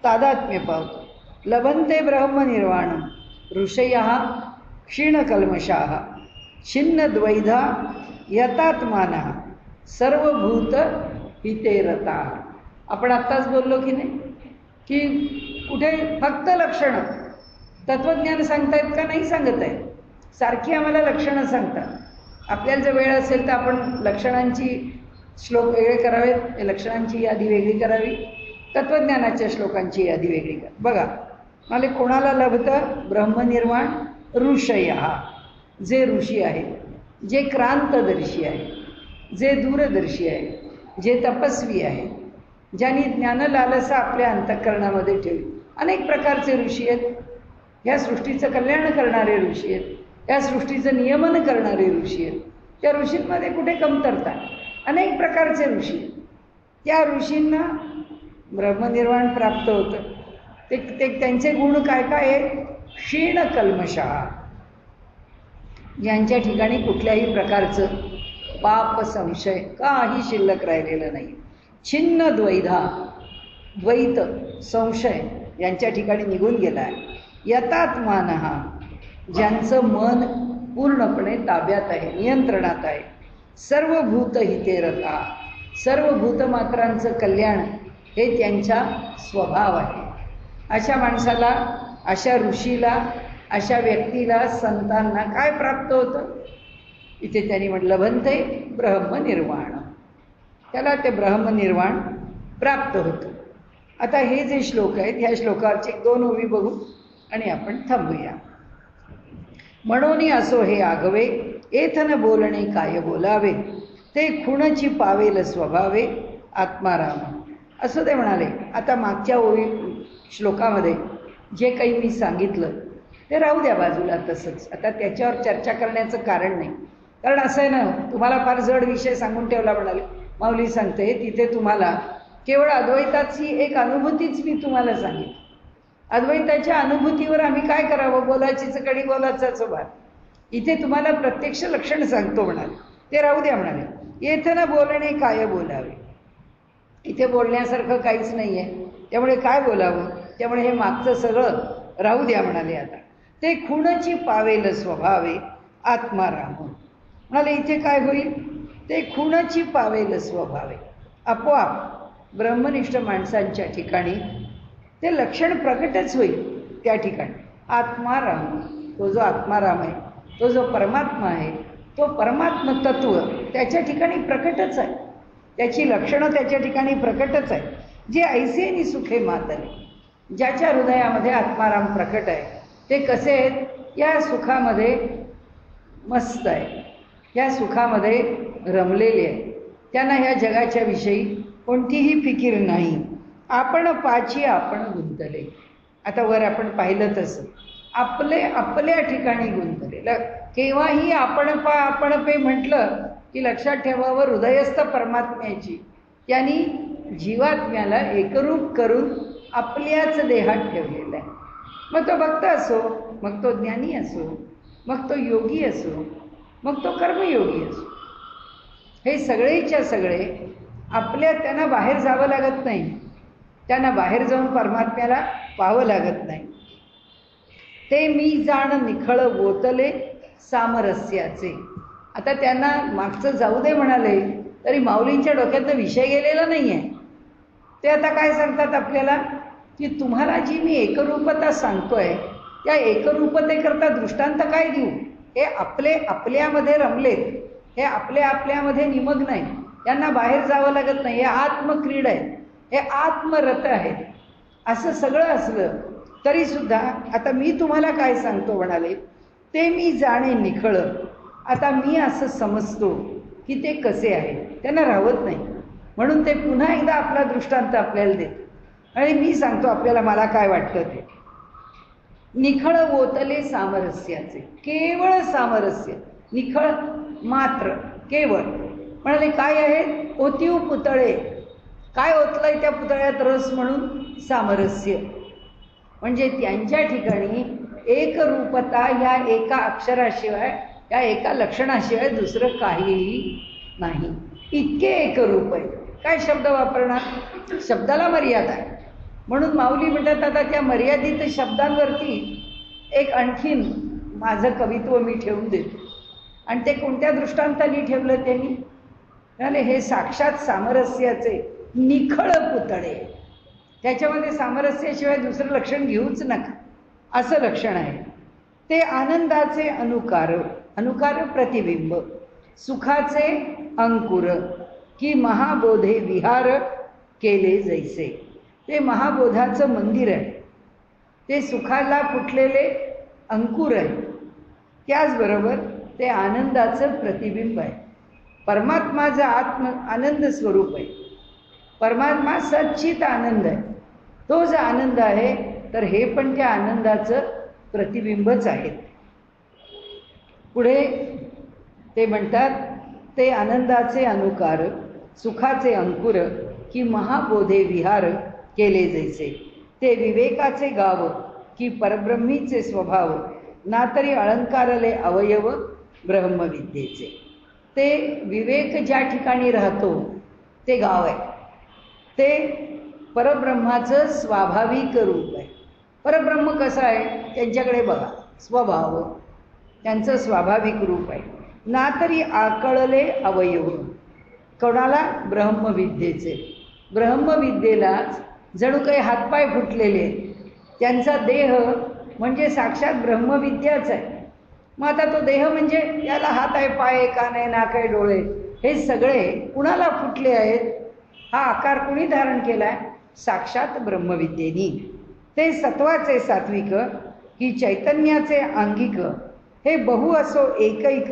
तादात्म्य पावतो. लभन्ते ब्रह्मनिर्वाणं ऋषयः क्षीणकल्मषाः छिन्नद्वैधा यतात्मानः सर्वभूत हिते रताः. आपण आत्ताच बोललो की नाही की कुठे फक्त लक्षणं तत्त्वज्ञान सांगतायत का? नाही सांगत आहेत. सारखी आम्हाला लक्षणं सांगतात. आपल्याला जर वेळ असेल तर आपण लक्षणांची श्लोक वेगळे करावेत, लक्षणांची यादी वेगळी करावी, तत्त्वज्ञानाच्या श्लोकांची यादी वेगळी करा. बघा, मला कोणाला लभतं? ब्रह्मनिर्वाण ऋषयः, जे ऋषी आहेत, जे क्रांतदर्शी आहे, जे दूरदर्शी आहे, जे तपस्वी आहे, ज्यांनी ज्ञानलालसा आपल्या अंतःकरणामध्ये ठेवली. अनेक प्रकारचे ऋषी आहेत. या सृष्टीचं कल्याण करणारे ऋषी आहेत, या सृष्टीचं नियमन करणारे ऋषी आहेत. त्या ऋषींमध्ये कुठे कमतरता? अनेक प्रकारचे ऋषी. त्या ऋषींना ब्रह्मनिर्वाण प्राप्त होतं. ते त्यांचे गुण काय काय आहेत? क्षीण कल्मषः, ज्यांच्या ठिकाणी कुठल्याही प्रकारचं पाप संशय काही शिल्लक राहिलेलं नाही. छिन्न द्वैधा, द्वैत संशय यांच्या ठिकाणी निघून गेला आहे. यतात्मानः, ज्यांचं मन पूर्णपणे ताब्यात आहे, नियंत्रणात आहे. सर्व भूतहिते रता, सर्व भूतमात्रांचं कल्याण हे त्यांचा स्वभाव आहे. अशा माणसाला, अशा ऋषीला, अशा व्यक्तीला, संतांना काय प्राप्त होतं? इथे त्यांनी म्हटलं लभन्ते ब्रह्मनिर्वाण, त्याला ते ब्रह्मनिर्वाण प्राप्त होतं. आता हे जे श्लोक आहेत, ह्या श्लोकावरचे 2 ओवी बघू आणि आपण थांबूया. म्हणून असो हे आगवे, एथन बोलणे काय बोलावे, ते खुणची पावेल स्वभावे आत्माराम. असं ते म्हणाले. आता मागच्या ओवी श्लोकामध्ये जे काही मी सांगितलं ते राहू द्या बाजूला तसंच. आता त्याच्यावर चर्चा करण्याचं कारण नाही. कारण असं आहे ना, तुम्हाला फार जड विषय सांगून ठेवला म्हणाले. माऊली सांगते तिथे तुम्हाला केवळ अद्वैताची एक अनुभूतीच मी तुम्हाला सांगितली. अद्वैताच्या अनुभूतीवर आम्ही काय करावं? बोलायचीच कडी बोलायचाच भात. इथे तुम्हाला प्रत्यक्ष लक्षण सांगतो म्हणाले. ते राहू द्या म्हणाले. येथन बोलणे काय बोलावे, इथे बोलण्यासारखं काहीच नाही आहे, त्यामुळे काय बोलावं? त्यामुळे हे मागचं सगळं राहू द्या म्हणाले. आता ते खुणची पावेल स्वभावे आत्माराम म्हणाले. इथे काय होईल? ते खुणची पावेल स्वभावे, आपोआप ब्रह्मनिष्ठ माणसांच्या ठिकाणी ते लक्षण प्रकटच होईल. त्या ठिकाणी आत्माराम, तो जो आत्माराम आहे, तो जो परमात्मा आहे, तो परमात्म तत्व त्याच्या ठिकाणी प्रकटच आहे. त्याची लक्षणं त्याच्या ठिकाणी प्रकटच आहे. जे ऐसे नि सुखे मातले, ज्याच्या हृदयामध्ये आत्माराम प्रकट आहे ते कसे आहेत? या सुखामध्ये मस्त आहे, या सुखामध्ये रमलेले आहे. त्यांना ह्या जगाच्या विषयी कोणतीही फिकीर नाही. आपण पाची आपण गुंतले. आता वर आपण पाहिलं तसं आपल्या ठिकाणी गुंतले. केव्हाही आपण पे म्हटलं की लक्षात ठेवावं, हृदयस्थ परमात्म्याची त्यांनी जीवात्म्याला एकरूप करून आपल्याच देहात ठेवलेला आहे. मग तो भक्त असो, मग तो ज्ञानी असो, मग तो योगी असो, मग तो कर्मयोगी असो, हे सगळेच्या सगळे त्यांना बाहेर जावं लागत नाही. त्यांना बाहेर जाऊन परमात्म्याला पाहावं लागत नाही. ते मी जाण निखळ बोतले सामरस्याचे. आता त्यांना मागचं जाऊ दे म्हणाले तरी माऊलींच्या डोक्यातनं विषय गेलेला नाही आहे. ते आता काय सांगतात आपल्याला की तुम्हाला जी मी एकरूपता सांगतोय त्या एकरूपतेकरता दृष्टांत काय देऊ? हे आपल्यामध्ये रमलेत, हे आपल्यामध्ये निमग्न आहेत, त्यांना बाहेर जावं लागत नाही. हे आत्मक्रीड आहे, हे आत्मरत आहेत. असं सगळं असलं तरीसुद्धा आता मी तुम्हाला काय सांगतो म्हणाले, ते मी जाणे निखळ. आता मी असं समजतो की ते कसे आहे, त्यांना राहत नाही. म्हणून ते पुन्हा एकदा आपला दृष्टांत आपल्याला देते आणि मी सांगतो आपल्याला मला काय वाटतं ते. निखळ ओतले सामरस्याचे, केवळ सामरस्य, निखळ मात्र केवळ. म्हणाले काय आहे? ओतीव पुतळे. काय ओतलंय त्या पुतळ्यात? रस म्हणून सामरस्य. म्हणजे त्यांच्या ठिकाणी एकरूपता या एका अक्षराशिवाय, या एका लक्षणाशिवाय दुसरं काहीही नाही. इतके एकरूप आहे. काय शब्द वापरणार? शब्दाला मर्यादा आहे. म्हणून माऊली म्हणतात आता त्या मर्यादित शब्दांवरती एक आणखीन माझं कवित्व मी ठेवून देतो. आणि ते कोणत्या दृष्टांताने ठेवलं त्यांनी? म्हणाले हे साक्षात सामरस्याचे निखळ पुतळे. त्याच्यामध्ये सामरस्याशिवाय दुसरं लक्षण घेऊच नका, असं लक्षण आहे. ते आनंदाचे अनुकार प्रतिबिंब, सुखाचे अंकुर की महाबोधे विहार केले जैसे. ते महाबोधाचं मंदिर आहे, ते सुखाला फुटलेले अंकुर आहे. त्याचबरोबर ते आनंदाचं प्रतिबिंब आहे. परमात्माचा आनंद स्वरूप आहे. परमात्मा सच्चित आनंद आहे. तो जो आनंद आहे तर हे पण त्या आनंदाचं प्रतिबिंबच आहे. पुढे ते म्हणतात ते आनंदाचे अनुकार, सुखाचे अंकुर की महाबोधे विहार केले जैसे. ते विवेकाचे गाव की परब्रह्मीचे स्वभाव ना तरी अलंकारले अवयव ब्रह्मविद्येचे. ते विवेक ज्या ठिकाणी राहतो ते गाव आहे, ते परब्रह्माचं स्वाभाविक रूप आहे. परब्रह्म कसं आहे त्यांच्याकडे बघा, स्वभाव त्यांचं स्वाभाविक रूप आहे. ना तरी आकळले अवयव, कोणाला? ब्रह्मविद्येचे. ब्रह्मविद्येलाच जणू काही हातपाय फुटलेले आहेत. त्यांचा देह म्हणजे साक्षात ब्रह्मविद्याच आहे. मग आता तो देह म्हणजे याला हात आहे, पाय आहे, कान आहे, नाक आहे, डोळे, हे सगळे कुणाला फुटले आहेत? हा आकार कुणी धारण केला आहे? साक्षात ब्रह्मविद्येनी. ते सत्वाचे सात्विक की चैतन्याचे आंगिक, हे बहु असो एकैक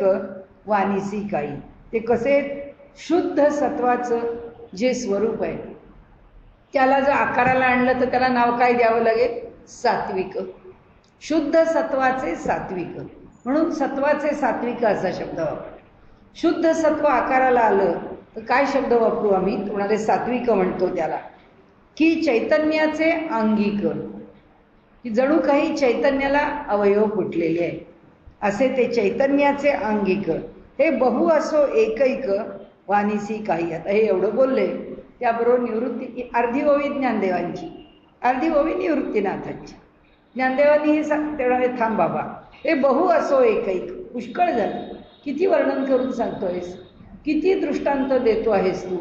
वानिसी काही. ते कसे? शुद्ध सत्वाचं जे स्वरूप आहे त्याला जर आकाराला आणलं तर त्याला नाव काय द्यावं लागेल? सात्विक. शुद्ध सत्वाचे सात्विक, म्हणून सत्वाचे सात्विक असा शब्द वापरू. शुद्ध सत्व आकाराला आलं तर काय शब्द वापरू आम्ही? तुम्हाला सात्विक म्हणतो त्याला. की चैतन्याचे आंगिक, की जणू काही चैतन्याला अवयव फुटलेले आहे असे ते चैतन्याचे आंगिक. हे बहु असो एकैक वानिसी काही. आता हे एवढं बोलले, त्याबरोबर निवृत्ती अर्धी ओवी ज्ञानदेवांची, अर्धी ओवी निवृत्तीनाथांची. ज्ञानदेवांनी हे तेवढा थांब बाबा, हे बहु असो एकैक. पुष्कळ झालं, किती वर्णन करून सांगतोयस, किती दृष्टांत देतो आहेस तू.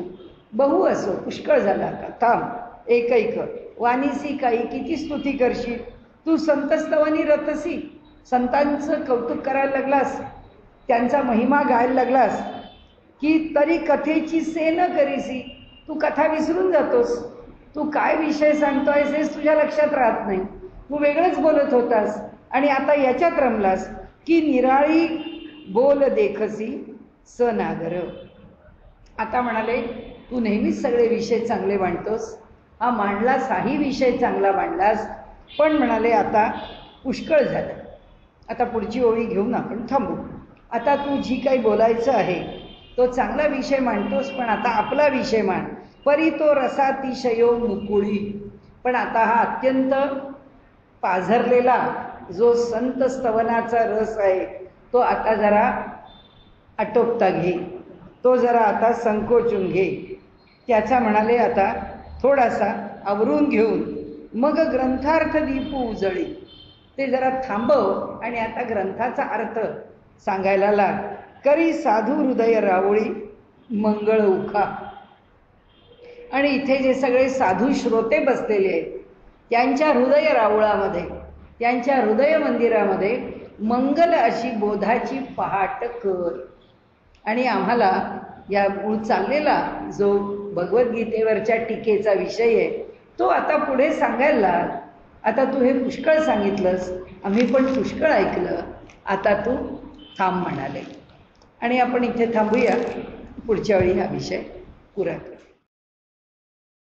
बहु असो, पुष्कळ झाला, का थांब. एकैक वानिसी काही, किती स्तुती करशील तू. संतस्तवनी रतसी, संतांचं कौतुक करायला लागलास, त्यांचा महिमा गायला लागलास, की तरी कथेची से न करीसी. तू कथा विसरून जातोस, तू काय विषय सांगतोयस हेच तुझ्या लक्षात राहत नाही. तू वेगळंच बोलत होतास आणि आता याच्यात रमलास की निराळी बोल देखसी स नागर. आता म्हणाले तू नेहमीच सगळे विषय चांगले मांडतोस, हा मांडलास, हाही विषय चांगला मांडलास, पण म्हणाले आता पुष्कळ झालं, आता पुढची ओळी घेऊन आपण थांबू. आता तू जी काही बोलायचं आहे तो चांगला विषय मांडतोस, पण आता आपला विषय मांड. परी तो रसातिशयो मुकुळी. पण आता हा अत्यंत पाझरलेला जो संत स्तवनाचा रस आहे तो आता जरा आटोपता घे, तो जरा आता संकोचून घे. त्याचा म्हणाले आता थोडासा आवरून घेऊन मग ग्रंथार्थ दीपू उजळी. ते जरा थांबव आणि आता ग्रंथाचा अर्थ सांगायला लाग. करी साधू हृदय रावळी मंगळ उखा. आणि इथे जे सगळे साधू श्रोते बसलेले आहेत त्यांच्या हृदय रावळामध्ये, त्यांच्या हृदय मंदिरामध्ये मंगल अशी बोधाची पहाट कर. आणि आम्हाला या मूळ चाललेला जो भगवद्गीतेवरच्या टीकेचा विषय आहे तो आता पुढे सांगायला लाग. आता तू हे पुष्कळ सांगितलंस, आम्ही पण पुष्कळ ऐकलं, आता तू थांब म्हणाले. आणि आपण इथे थांबूया, पुढच्या वेळी हा विषय पुरा करू.